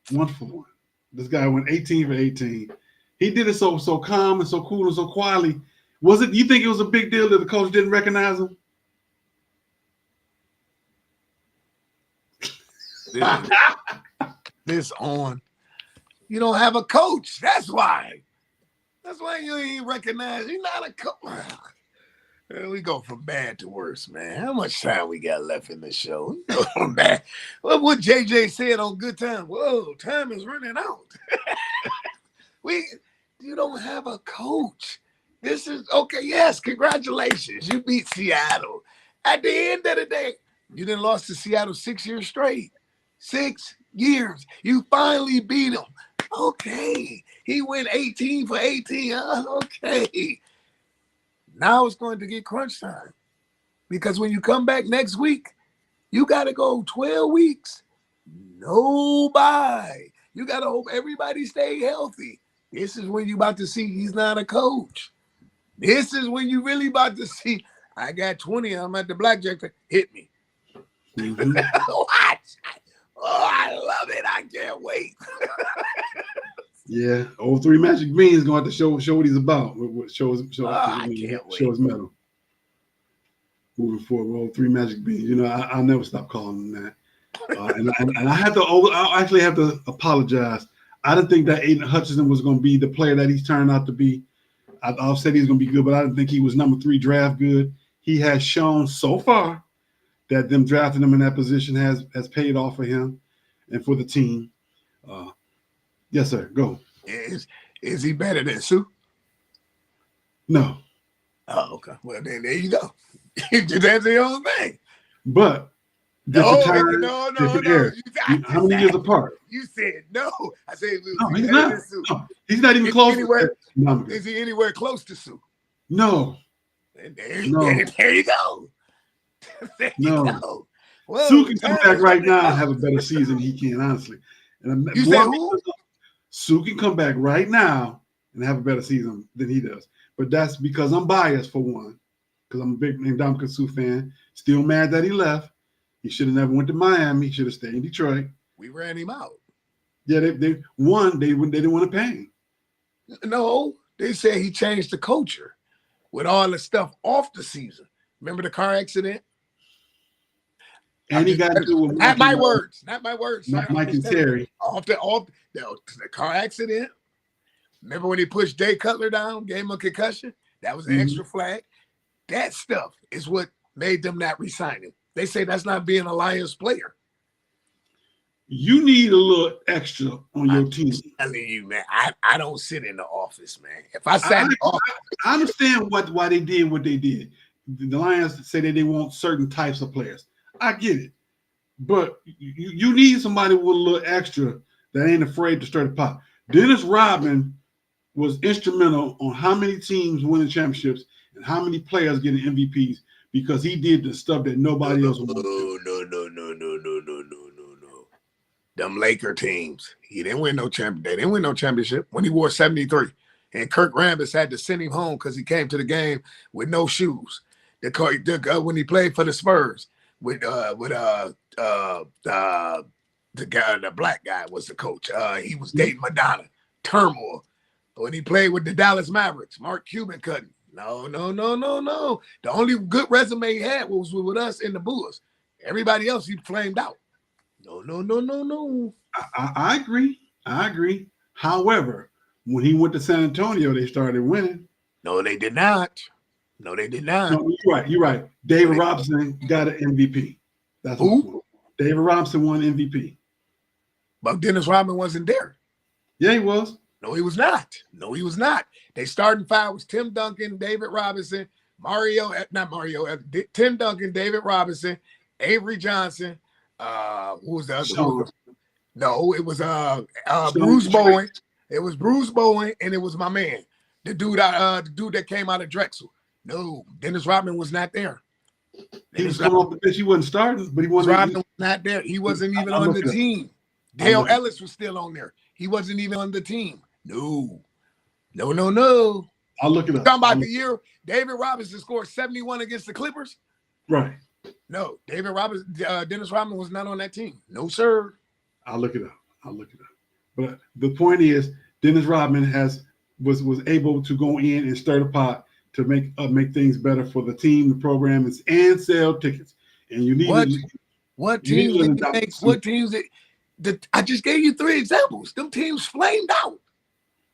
1 for 1. This guy went 18 for 18. He did it so calm and so cool and so quietly. You think it was a big deal that the coach didn't recognize him? You don't have a coach. That's why you ain't recognize. You're not a coach. We go from bad to worse, man. How much time we got left in the show? We go from bad. Well, what JJ said on Good Time. Whoa, time is running out. You don't have a coach. This is okay. Yes, congratulations. You beat Seattle. At the end of the day, you done lost to Seattle 6 years straight. 6 years. You finally beat him. Okay. He went 18 for 18. Okay. Now it's going to get crunch time. Because when you come back next week, you got to go 12 weeks. No bye. You got to hope everybody stay healthy. This is when you about to see he's not a coach. This is when you really about to see, I got 20, I'm at the blackjack, hit me. Mm-hmm. Watch. Oh, I love it. I can't wait. Yeah, 03 Magic Bean is going to have to show what he's about. Show his medal. Moving forward, 03 Magic Bean. I'll never stop calling him that. And I actually have to apologize. I didn't think that Aiden Hutchinson was going to be the player that he's turned out to be. I said he's going to be good, but I didn't think he was number 3 draft good. He has shown so far that them drafting him in that position has paid off for him and for the team. Yes, sir. Go. Is he better than Sue? No. Oh, okay. Well, then there you go. That's the only thing. But no. How many years apart? You said no. I said no, he's not. No, he's not even close. Is he anywhere close to Sue? No. There you go. There you go. Well, Sue can come back right now and have a better season than he can, honestly. And you said who? Sue can come back right now and have a better season than he does. But that's because I'm biased, for one, because I'm a big Ndamukong Suh fan. Still mad that he left. He should have never went to Miami. He should have stayed in Detroit. We ran him out. Yeah, they didn't want to pay him. No, they said he changed the culture with all the stuff off the season. Remember the car accident? And he got into it with not my words, not my words. Mike and Terry. Off the car accident. Remember when he pushed Jay Cutler down, gave him a concussion? That was an extra flag. That stuff is what made them not resign him. They say that's not being a Lions player. You need a little extra on your team. I'm telling you, man, I don't sit in the office, man. If I sat in the office, I understand why they did what they did. The Lions say that they want certain types of players. I get it. But you need somebody with a little extra that ain't afraid to stir the pot. Dennis Rodman was instrumental on how many teams winning championships and how many players getting MVPs because he did the stuff that nobody else would do. No. Them Laker teams. He didn't win no championship. They didn't win no championship when he wore 73. And Kirk Rambis had to send him home because he came to the game with no shoes. When he played for the Spurs with the black guy was the coach. He was dating Madonna. Turmoil. When he played with the Dallas Mavericks, Mark Cuban couldn't. No. The only good resume he had was with us in the Bulls. Everybody else he flamed out. No. I agree. However, when he went to San Antonio, they started winning. No, they did not. No, you're right. David Robinson got an MVP. That's who? David Robinson won MVP. But Dennis Rodman wasn't there. Yeah, he was. No, he was not. They starting five was Tim Duncan, David Robinson, Tim Duncan, David Robinson, Avery Johnson. Who was the other? No, it was Bruce Bowen. It was Bruce Bowen, and it was my man, the dude that came out of Drexel. No, Dennis Rodman was not there. He was coming off the bench. He wasn't starting, but he wasn't. Rodman was not there. He wasn't even on the team. Dale Ellis was still on there. He wasn't even on the team. No. I'll look it up. Talking about the year David Robinson scored 71 against the Clippers. Right. No, Dennis Rodman was not on that team. No, sir. I'll look it up. But the point is, Dennis Rodman was able to go in and stir the pot to make things better for the team, the program, and sell tickets. And you need what teams? I just gave you 3 examples. Them teams flamed out.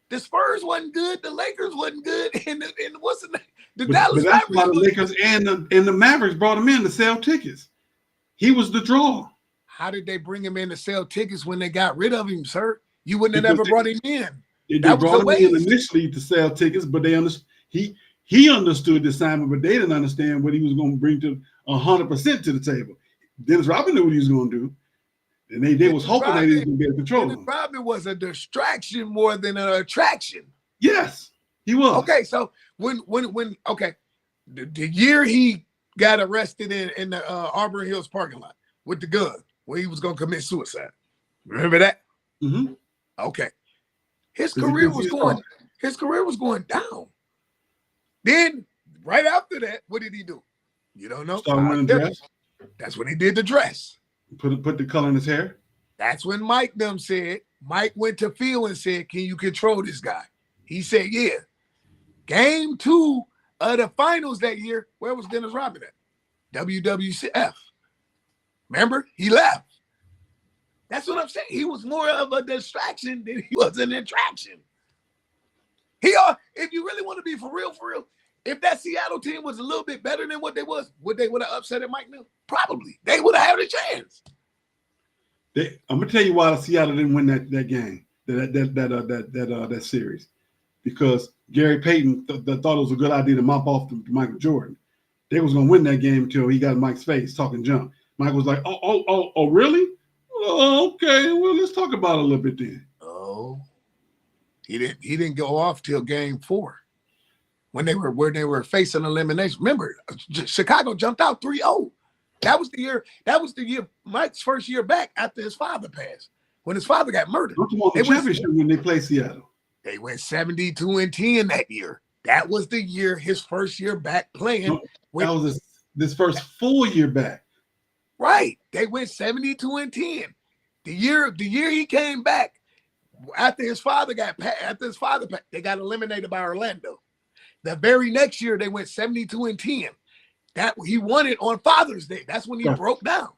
The Spurs wasn't good. The Lakers wasn't good. And what's the name? The Dallas Mavericks. That's why the Lakers and the Mavericks brought him in to sell tickets. He was the draw. How did they bring him in to sell tickets when they got rid of him, sir? You wouldn't have never brought him in. They brought him in initially to sell tickets, but they he understood the assignment, but they didn't understand what he was going to bring to 100% to the table. Dennis Rodman knew what he was going to do. And they was hoping they didn't get control. Dennis Rodman was a distraction more than an attraction. Yes, he was. Okay, so when the year he got arrested in the Auburn Hills parking lot with the gun, where he was going to commit suicide. Remember that? Mm-hmm. Okay. His career was going down. Then right after that, what did he do? You don't know. Started wearing the dress. That's when he did the dress. Put the color in his hair. That's when Mike went to Phil and said, "Can you control this guy?" He said, "Yeah." Game 2 of the finals that year, where was Dennis Rodman at? WWF. Remember? He left. That's what I'm saying. He was more of a distraction than he was an attraction. If you really want to be for real, if that Seattle team was a little bit better than what they was, would have upset Mike Mill? Probably. They would have had a chance. I'm gonna tell you why Seattle didn't win that game, that series, because Gary Payton thought it was a good idea to mop off to Michael Jordan. They was gonna win that game until he got in Mike's face talking junk. Mike was like, "Oh, really? Oh, okay. Well, let's talk about it a little bit then." Oh, he didn't go off till game 4. When they were facing elimination. Remember, Chicago jumped out 3-0. That was the year Mike's first year back after his father passed. When his father got murdered. They championship when they played Seattle. They went 72-10 that year. That was the year his first year back playing. That was this first full year back. Right. They went 72-10. The year he came back after his father passed, they got eliminated by Orlando. The very next year, they went 72-10. That he won it on Father's Day. That's when he broke down.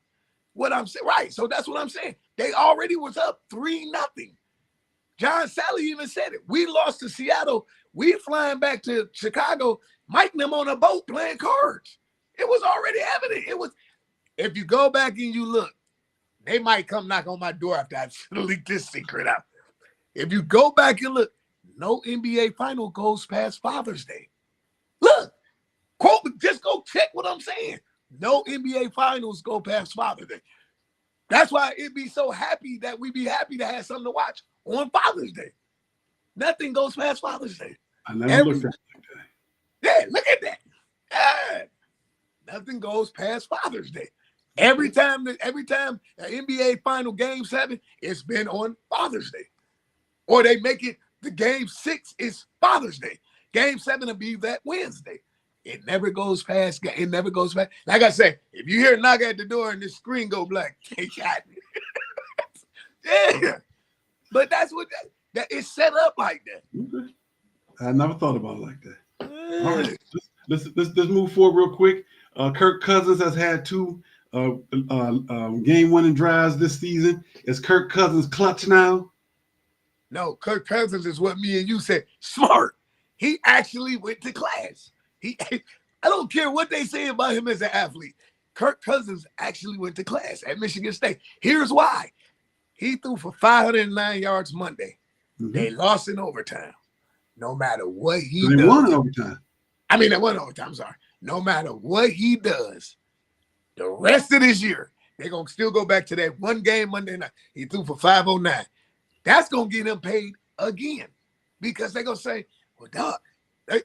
what I'm saying. Right. So that's what I'm saying. They already was up 3-0. John Sally even said it. We lost to Seattle. We flying back to Chicago, Mike and them on a boat playing cards. It was already evident. It was, if you go back and you look, they might come knock on my door after I leak this secret out. If you go back and look, no NBA final goes past Father's Day. Look, quote, just go check what I'm saying. No NBA finals go past Father's Day. That's why it'd be so happy that we be happy to have something to watch on Father's Day. Nothing goes past Father's Day. I never looked at it like that. Yeah, look at that. Yeah. Nothing goes past Father's Day. Every time an NBA final game 7, it's been on Father's Day. Or they make it the game 6 is Father's Day. Game 7 will be that Wednesday. It never goes past. It never goes past. Like I said, if you hear a knock at the door and the screen go black, they got me. Yeah. But that's what that it's set up like that. Okay. I never thought about it like that. Yeah. All right, let's move forward real quick. Kirk Cousins has had 2 game-winning drives this season. Is Kirk Cousins clutch now? No, Kirk Cousins is what me and you said. Smart. He actually went to class. I don't care what they say about him as an athlete. Kirk Cousins actually went to class at Michigan State. Here's why. He threw for 509 yards Monday. Mm-hmm. They lost in overtime. No matter what he does. They won in overtime. I mean, they won in overtime. I'm sorry. No matter what he does, the rest of this year, they're going to still go back to that one game Monday night. He threw for 509. That's going to get him paid again because they're going to say, well, dog,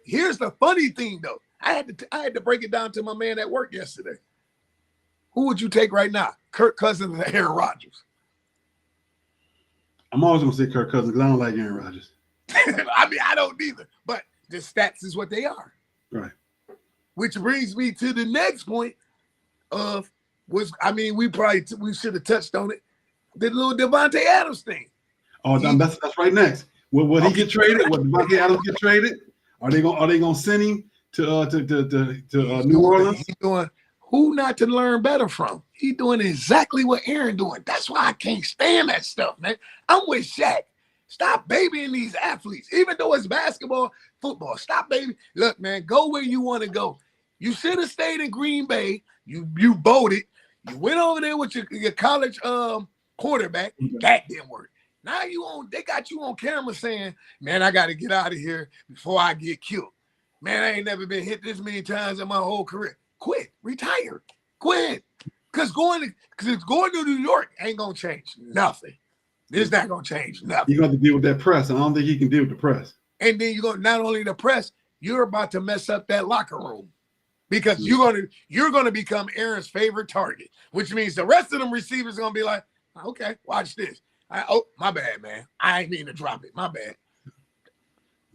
here's the funny thing, though. I had to break it down to my man at work yesterday. Who would you take right now? Kirk Cousins or Aaron Rodgers? I'm always going to say Kirk Cousins because I don't like Aaron Rodgers. I mean, I don't either. But the stats is what they are. Right. Which brings me to the next point of we should have touched on it. The little Devontae Adams thing. Oh, that's right next. Will he get traded? Will Devontae Adams get traded? Are they gonna send him to New Orleans? He's doing who not to learn better from. He's doing exactly what Aaron doing. That's why I can't stand that stuff, man. I'm with Shaq. Stop babying these athletes, even though it's basketball, football. Stop baby. Look, man, go where you want to go. You should have stayed in Green Bay. You voted. You went over there with your college quarterback. Mm-hmm. That didn't work. Now they got you on camera saying, man, I got to get out of here before I get killed. Man, I ain't never been hit this many times in my whole career. Quit. Retire. Quit. Because going to New York ain't going to change nothing. It's not going to change nothing. You're going to deal with that press, and I don't think he can deal with the press. And then not only the press, you're about to mess up that locker room because you're going to become Aaron's favorite target, which means the rest of them receivers are going to be like, okay, watch this. My bad, man. I ain't mean to drop it. My bad.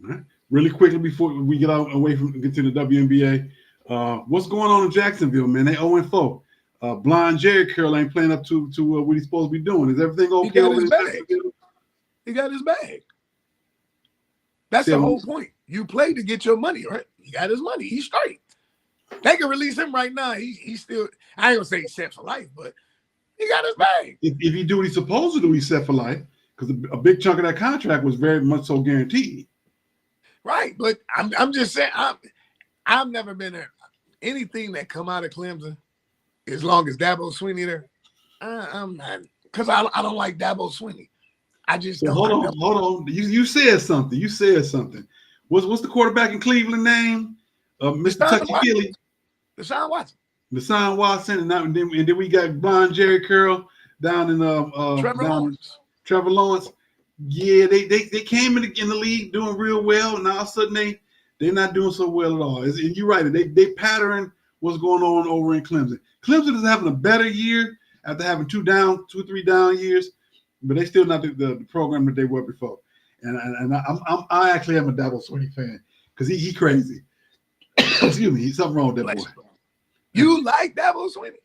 All right. Really quickly before we get to the WNBA, what's going on in Jacksonville, man? They 0-4. Blind Jerry Curl ain't playing up to what he's supposed to be doing. Is everything okay? He got his bag. That's the whole point. You play to get your money, right? He got his money. He's straight. They can release him right now. He's still, I ain't gonna say he's set for life, but he got his bag. If he do what he's supposed to do, he's set for life because a big chunk of that contract was very much so guaranteed. Right, but I'm just saying I've never been there. Anything that come out of Clemson, as long as Dabo Swinney there, I'm not, because I don't like Dabo Swinney. I just don't. Hold on. You said something. What's the quarterback in Cleveland name? Mr. Tucky Gilly. Deshaun Watson. Deshaun Watson, and then we got Blind Jerry Curl down in Trevor Lawrence. Yeah, they came in the league doing real well, and all of a sudden they're not doing so well at all. And you're right. They pattern what's going on over in Clemson. Clemson is having a better year after having 3 down years, but they still not the program that they were before. And I actually am a Dabo Swinney fan because he crazy. Excuse me, something wrong with that boy. You like Dabo Swinney?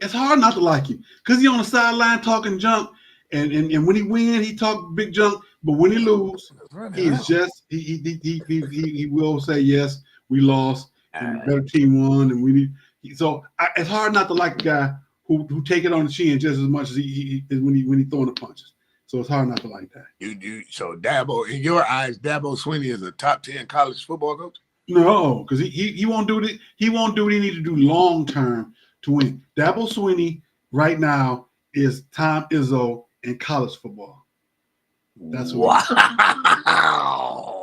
It's hard not to like him because he on the sideline talking junk, and when he win, he talk big junk. But when he lose, he's just he will say yes, we lost, and the better team won, and we need. So it's hard not to like a guy who take it on the chin just as much as he when he throwing the punches. So it's hard not to like that. So Dabo, in your eyes, Dabo Swinney is a top 10 college football coach? No, because he won't do it. He won't do what he needs to do long term to win. Dabo Swinney right now is Tom Izzo in college football. That's what. Wow.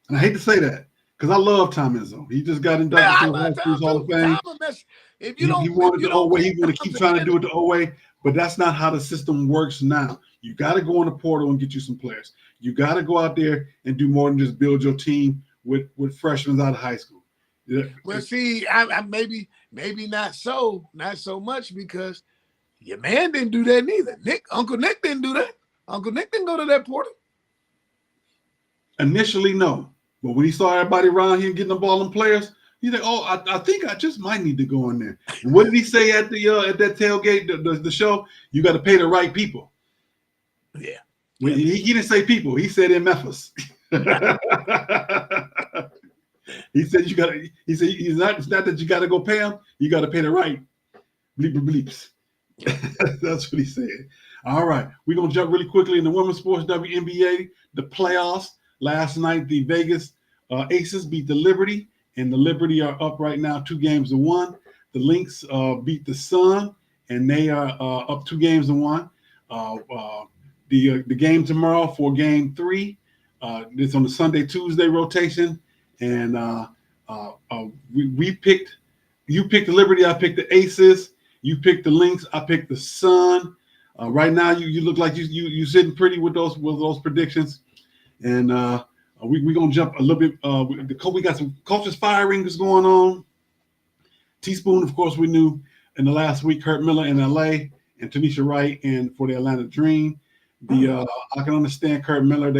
And I hate to say that because I love Tom Izzo. He just got inducted to the Hall of Fame. If you don't, he wanted the old way. He want to keep trying to do it the old way, but that's not how the system works now. You got to go in the portal and get you some players. You got to go out there and do more than just build your team with freshmen out of high school. Yeah. Well, see, I maybe not so much because your man didn't do that neither. Uncle Nick didn't do that. Uncle Nick didn't go to that portal. Initially, no. But when he saw everybody around here getting the ball and players, he's like, "Oh, I think I just might need to go in there." And what did he say at that tailgate, the show? You got to pay the right people. Yeah. He didn't say people. He said in Memphis. He said you got to. He said it's not that you got to go pay him. You got to pay the right bleeps. That's what he said. All right, we're gonna jump really quickly in the women's sports WNBA, the playoffs. Last night, the Vegas Aces beat the Liberty, and the Liberty are up right now 2-1. The Lynx beat the Sun, and they are up 2-1. The game tomorrow for Game 3. It's on the Sunday-Tuesday rotation, and you picked the Liberty, I picked the Aces. You picked the Lynx, I picked the Sun. Right now, you look like you sitting pretty with those predictions, and we're gonna jump a little bit. We got some coaches firings going on. Teaspoon, of course, we knew in the last week. Kurt Miller in LA and Tanisha Wright and for the Atlanta Dream. I can understand Kurt Miller.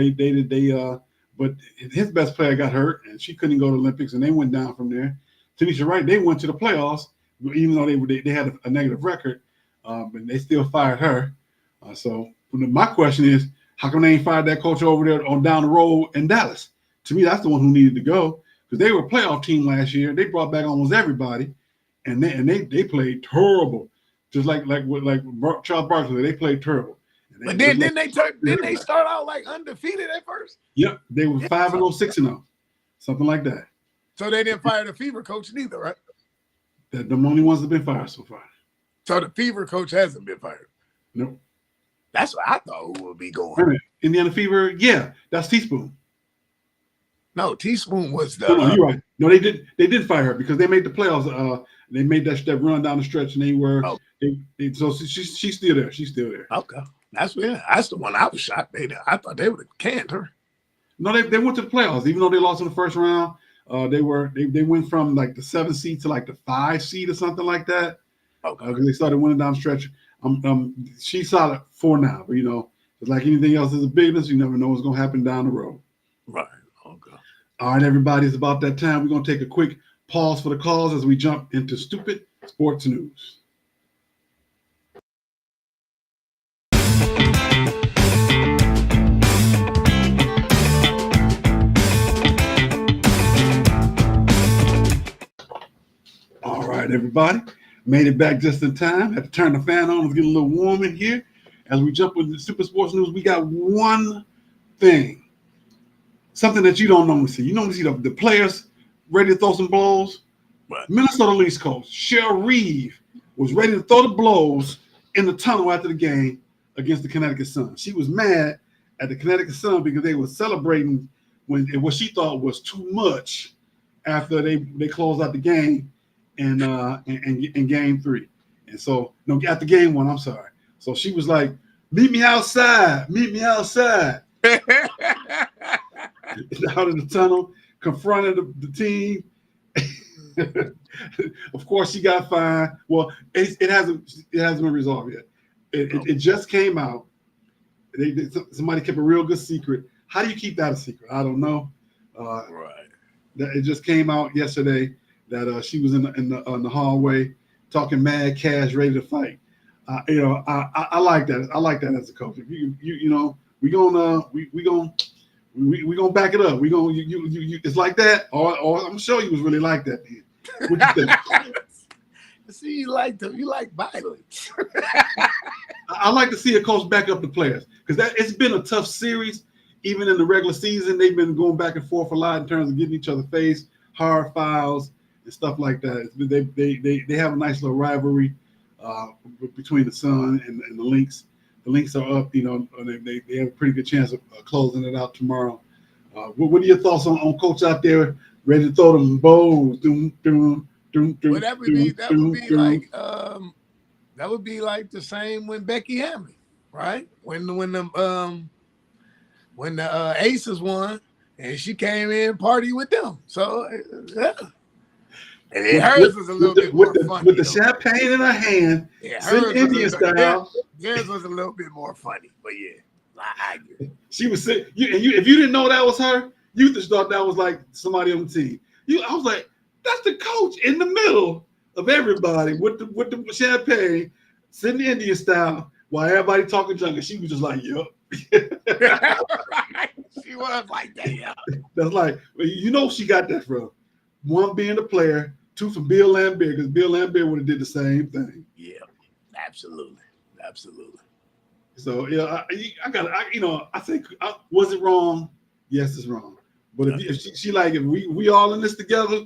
But his best player got hurt and she couldn't go to the Olympics and they went down from there. Tanisha Wright, they went to the playoffs even though they had a negative record, but they still fired her. So my question is, how come they ain't fired that coach over there on down the road in Dallas? To me, that's the one who needed to go because they were a playoff team last year. They brought back almost everybody, and they played terrible, just like Charles Barkley. They played terrible. But didn't they start out like undefeated at first? Yep, they were 5-0, 6-0, something like that. So they didn't fire the Fever coach neither, right? They're the only ones that have been fired so far. So the Fever coach hasn't been fired. Nope. That's what I thought who would be going. Indiana Fever, yeah, that's Teaspoon. No, Teaspoon was the. No, you're right. No, they did fire her because they made the playoffs. They made that run down the stretch, and they were. Oh. So she's still there. She's still there. Okay, that's the one I was shocked. I thought they would have canned her. No, they went to the playoffs, even though they lost in the first round. They went from like the 7th seed to like the 5 seed or something like that. Okay, they started winning down the stretch. She's solid for now, but it's like anything else is a business. You never know what's going to happen down the road. Right. Okay. All right, everybody, it's about that time. We're going to take a quick pause for the calls as we jump into Stoopid Sports News. All right, everybody. Made it back just in time. Had to turn the fan on. It's getting a little warm in here. As we jump into the Stoopid Sports News, we got one thing. Something that you don't normally see. You normally see the players ready to throw some blows. Right. Minnesota Leafs coach Cheryl Reeve was ready to throw the blows in the tunnel after the game against the Connecticut Sun. She was mad at the Connecticut Sun because they were celebrating what she thought was too much after they closed out the game in Game 3. And so, no, after Game 1, I'm sorry. So she was like, meet me outside. Out of the tunnel, confronted the team. Of course, she got fined. Well, it hasn't been resolved yet. It just came out. Somebody kept a real good secret. How do you keep that a secret? I don't know. Right. It just came out yesterday that she was in the hallway talking mad cash, ready to fight. I like that. I like that as a coach. If we gonna back it up. We gonna you it's like that, or I'm sure you was really like that then. What you think? See, you like violence. I like to see a coach back up the players because it's been a tough series. Even in the regular season, they've been going back and forth a lot in terms of getting each other face, hard fouls, and stuff like that. They have a nice little rivalry between the Sun and the Lynx. The Lynx are up, they have a pretty good chance of closing it out tomorrow. What are your thoughts on Coach out there ready to throw them bows? Well, that would be like the same when Becky Hammond, right? When the Aces won and she came in party with them. So yeah. And hers was a little bit more funny. With the champagne in her hand, sitting Indian style. Theirs was a little bit more funny, but yeah, I agree. She was sitting, if you didn't know that was her, you just thought that was like somebody on the team. I was like, that's the coach in the middle of everybody with the champagne, sitting Indian style, while everybody talking junk, and she was just like, yup. She was like that, yeah. That's like, she got that from one being the player, two from Bill Lambert, because Bill Lambert would have did the same thing. Yeah, absolutely. So yeah, I think was it wrong? Yes, it's wrong. But if she like, if we all in this together,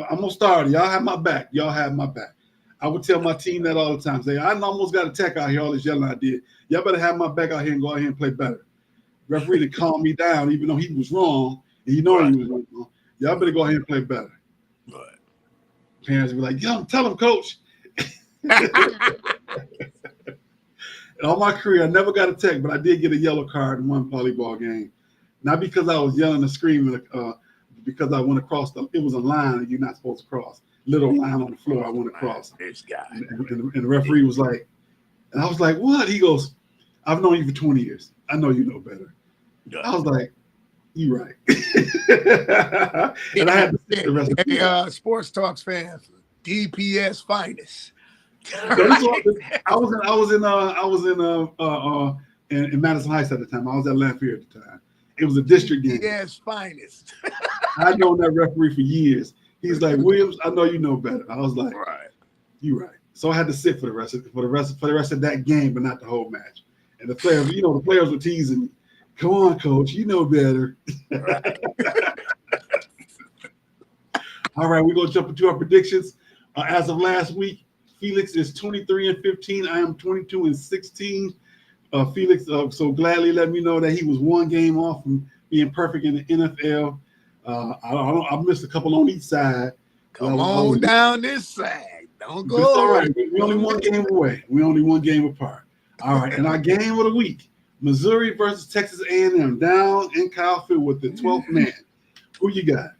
I'm gonna start. Y'all have my back. Y'all have my back. I would tell my team that all the time. Say, I almost got a tech out here. All this yelling I did. Y'all better have my back out here and go out here and play better. Referee to calm me down, even though he was wrong, and he was wrong. Y'all better go ahead and play better. Right. Parents be like, tell him, coach. In all my career, I never got a tech, but I did get a yellow card in one volleyball game. Not because I was yelling and screaming, because I went across it was a line that you're not supposed to cross. Little line on the floor I went across. This guy. And the referee was like, and I was like, what? He goes, I've known you for 20 years. I know you know better. Yeah. I was like, you right. And I had to sit the rest of the Sports Talks fans, DPS finest. I was in Madison Heights at the time. I was at Lanphier at the time. It was a district game. DPS finest. I'd known that referee for years. He's like, Williams, I know you know better. I was like, right, you right. So I had to sit for the rest of that game, but not the whole match. And the players, the players were teasing me. Come on, coach, you know better. Right. All right, we're gonna jump into our predictions. As of last week, Felix is 23-15. I am 22-16. Felix so gladly let me know that he was one game off from being perfect in the NFL. I missed a couple on each side. Come on down this side. Don't go. It's all right. We only one game away. We only one game apart. All right. And our game of the week, Missouri versus Texas A&M, down in Kyle Field with the 12th man. Who you got?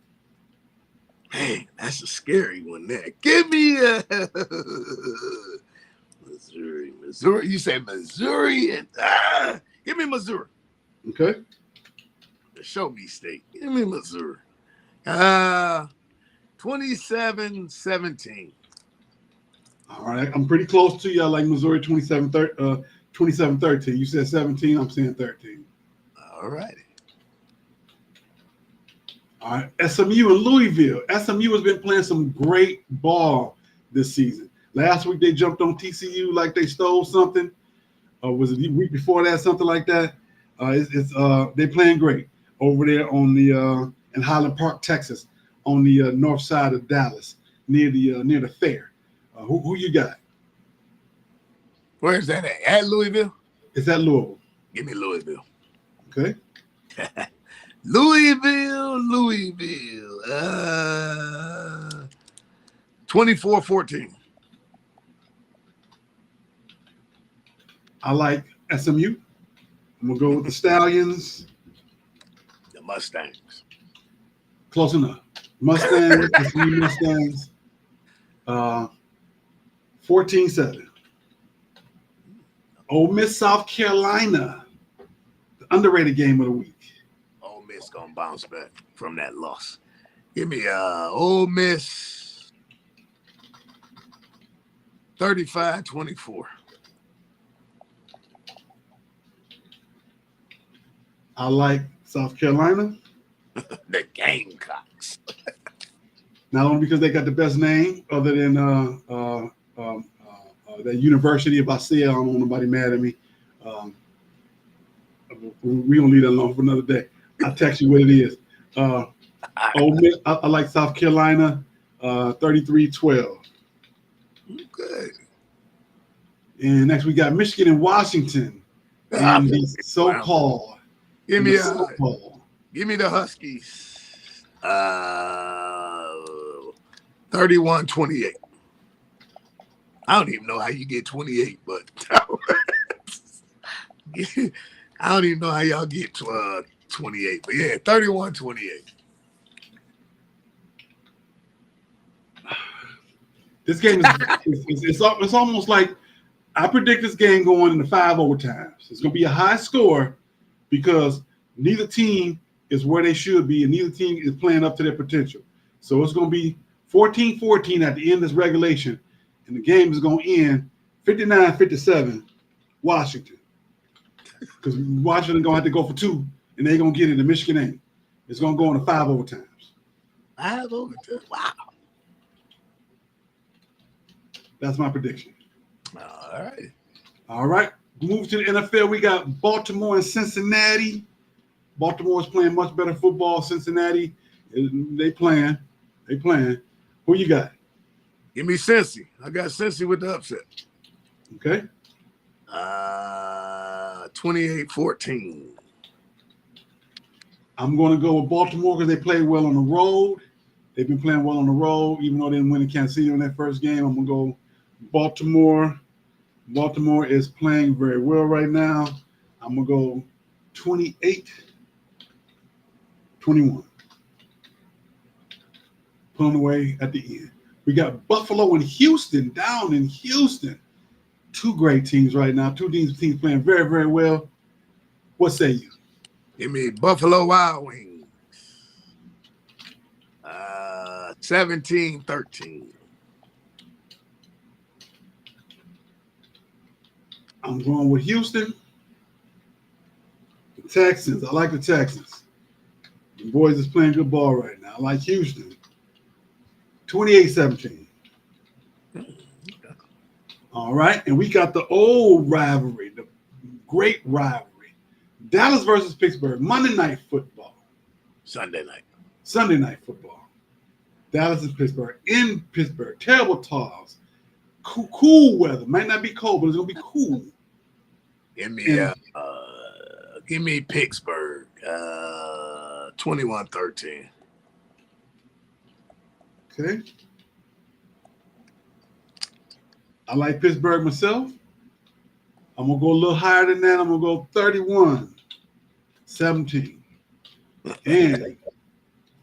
Hey, that's a scary one there. Give me a Missouri. You say Missouri and give me Missouri. Okay. The show me state. Give me Missouri. 27-17. All right. I'm pretty close to you. I like Missouri 27-13. You said 17. I'm saying 13. All right. All right. SMU and Louisville. SMU has been playing some great ball this season. Last week they jumped on TCU like they stole something. Was it the week before that, something like that? They're playing great over there on the in Highland Park, Texas, on the north side of Dallas, near the fair. Who you got? Where's that at Louisville? It's at Louisville. Give me Louisville. Okay. Louisville. 24-14. I like SMU. I'm going to go with the Stallions. The Mustangs. Close enough. Mustangs. SMU Mustangs. 14-7. Ole Miss, South Carolina. The underrated game of the week. Ole Miss going to bounce back from that loss. Give me Ole Miss 35-24. I like South Carolina. The Gamecocks. Not only because they got the best name, other than that University of Isaiah. I don't want nobody mad at me. We gonna leave that alone for another day. I'll text you what it is. Ole Miss, I like South Carolina, 33-12. Good. And next we got Michigan and Washington. And the so-called. Give me the Huskies. 31-28. I don't even know how you get 28, but I don't even know how y'all get 28. But yeah, 31-28. This game is it's almost like I predict this game going into 5 overtimes. It's going to be a high score because neither team is where they should be, and neither team is playing up to their potential. So it's going to be 14-14 at the end of this regulation, and the game is going to end 59-57 Washington. Because Washington going to have to go for 2, and they're going to get it, and Michigan ain't. It's going to go into 5 overtimes. 5 overtimes? Wow. That's my prediction. All right. Move to the NFL. We got Baltimore and Cincinnati. Baltimore is playing much better football. Cincinnati, they playing. Who you got? Give me Cincy. I got Cincy with the upset. Okay. 28-14. I'm going to go with Baltimore because they played well on the road. They've been playing well on the road, even though they didn't win in Kansas City on that first game. I'm going to go Baltimore. Baltimore is playing very well right now. I'm going to go 28-21. Pulling away at the end. We got Buffalo and Houston down in Houston. 2 great teams right now. 2 teams playing very, very well. What say you? Give me Buffalo Wild Wings. 17-13. I'm going with Houston. The Texans. I like the Texans. The boys is playing good ball right now. I like Houston. 28-17. All right. And we got the old rivalry, the great rivalry. Dallas versus Pittsburgh. Monday Night Football. Sunday night football. Dallas and Pittsburgh. In Pittsburgh. Terrible tars. Cool weather. Might not be cold, but it's going to be cool. Give me Pittsburgh. 21-13. Okay. I like Pittsburgh myself. I'm going to go a little higher than that. I'm going to go 31-17. And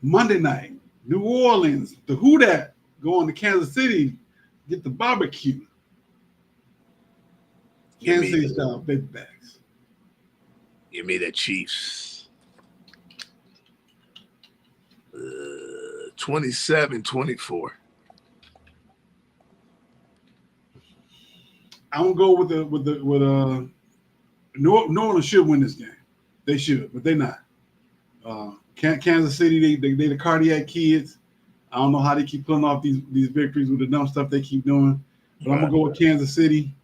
Monday night, New Orleans, the Who Dat, going to Kansas City, get the barbecue. Kansas City style big bags. Give me the Chiefs. 27-24. I'm gonna go with New Orleans should win this game. They should, but they're not. Kansas City, they the cardiac kids. I don't know how they keep pulling off these victories with the dumb stuff they keep doing. But I'm gonna go with Kansas City,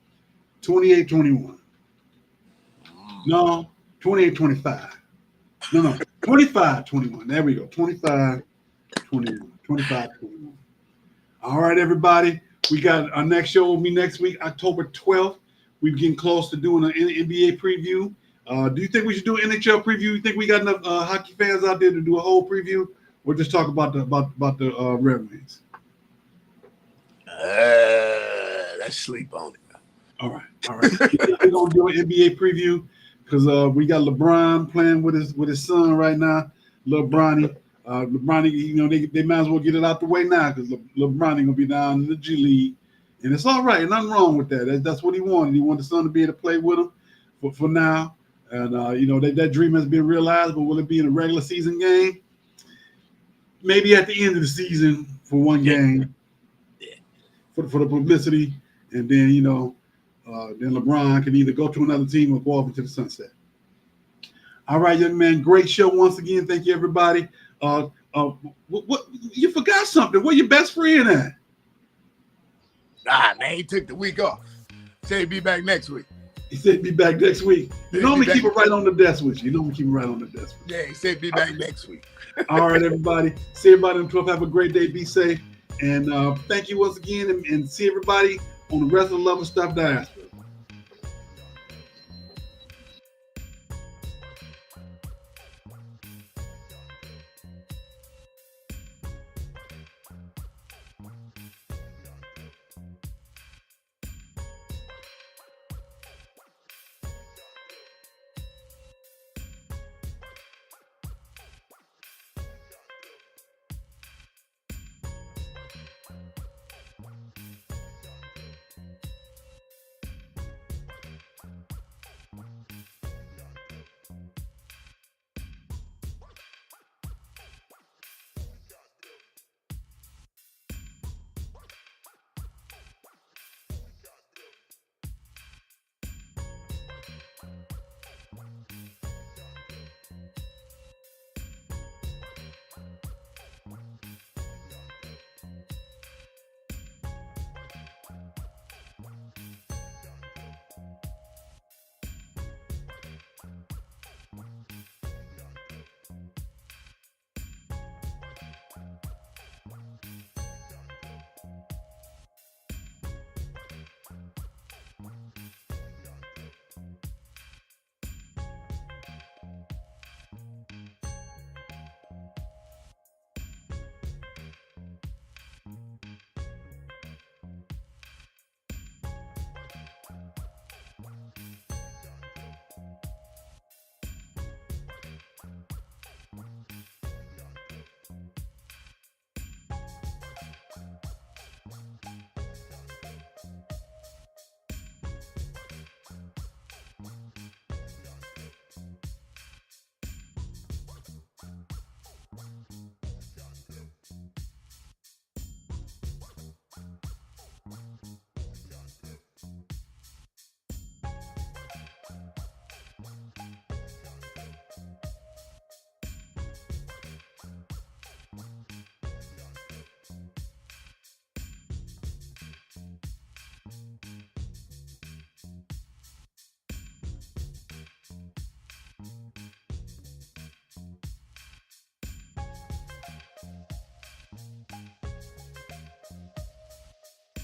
28-21. No, 28-25. No, 25-21. There we go. 25-21. 25-21. All right, everybody. We got our next show will be next week, October 12th. We're getting close to doing an NBA preview. Do you think we should do an NHL preview? You think we got enough hockey fans out there to do a whole preview, or just talk about the Red Wings? Let's sleep on it. All right. We're gonna do an NBA preview because we got LeBron playing with his son right now, LeBron. LeBron, they might as well get it out the way now because LeBron gonna be down in the G League, and it's all right. Nothing wrong with that. That's what he wanted. He wanted the son to be able to play with him for now, and that dream has been realized. But will it be in a regular season game? Maybe at the end of the season for one game, for the publicity, and then then LeBron can either go to another team or go off into the sunset. All right, young man. Great show once again. Thank you, everybody. What you forgot something? Where your best friend at? Nah, man, he took the week off. Say he'd be back next week. He said be back next week. You normally keep it right on the desk with you. Yeah, he said be back next week. All right, everybody. See everybody on 12. Have a great day. Be safe. And thank you once again. And see everybody on the rest of the Love and Stuff Diaspora.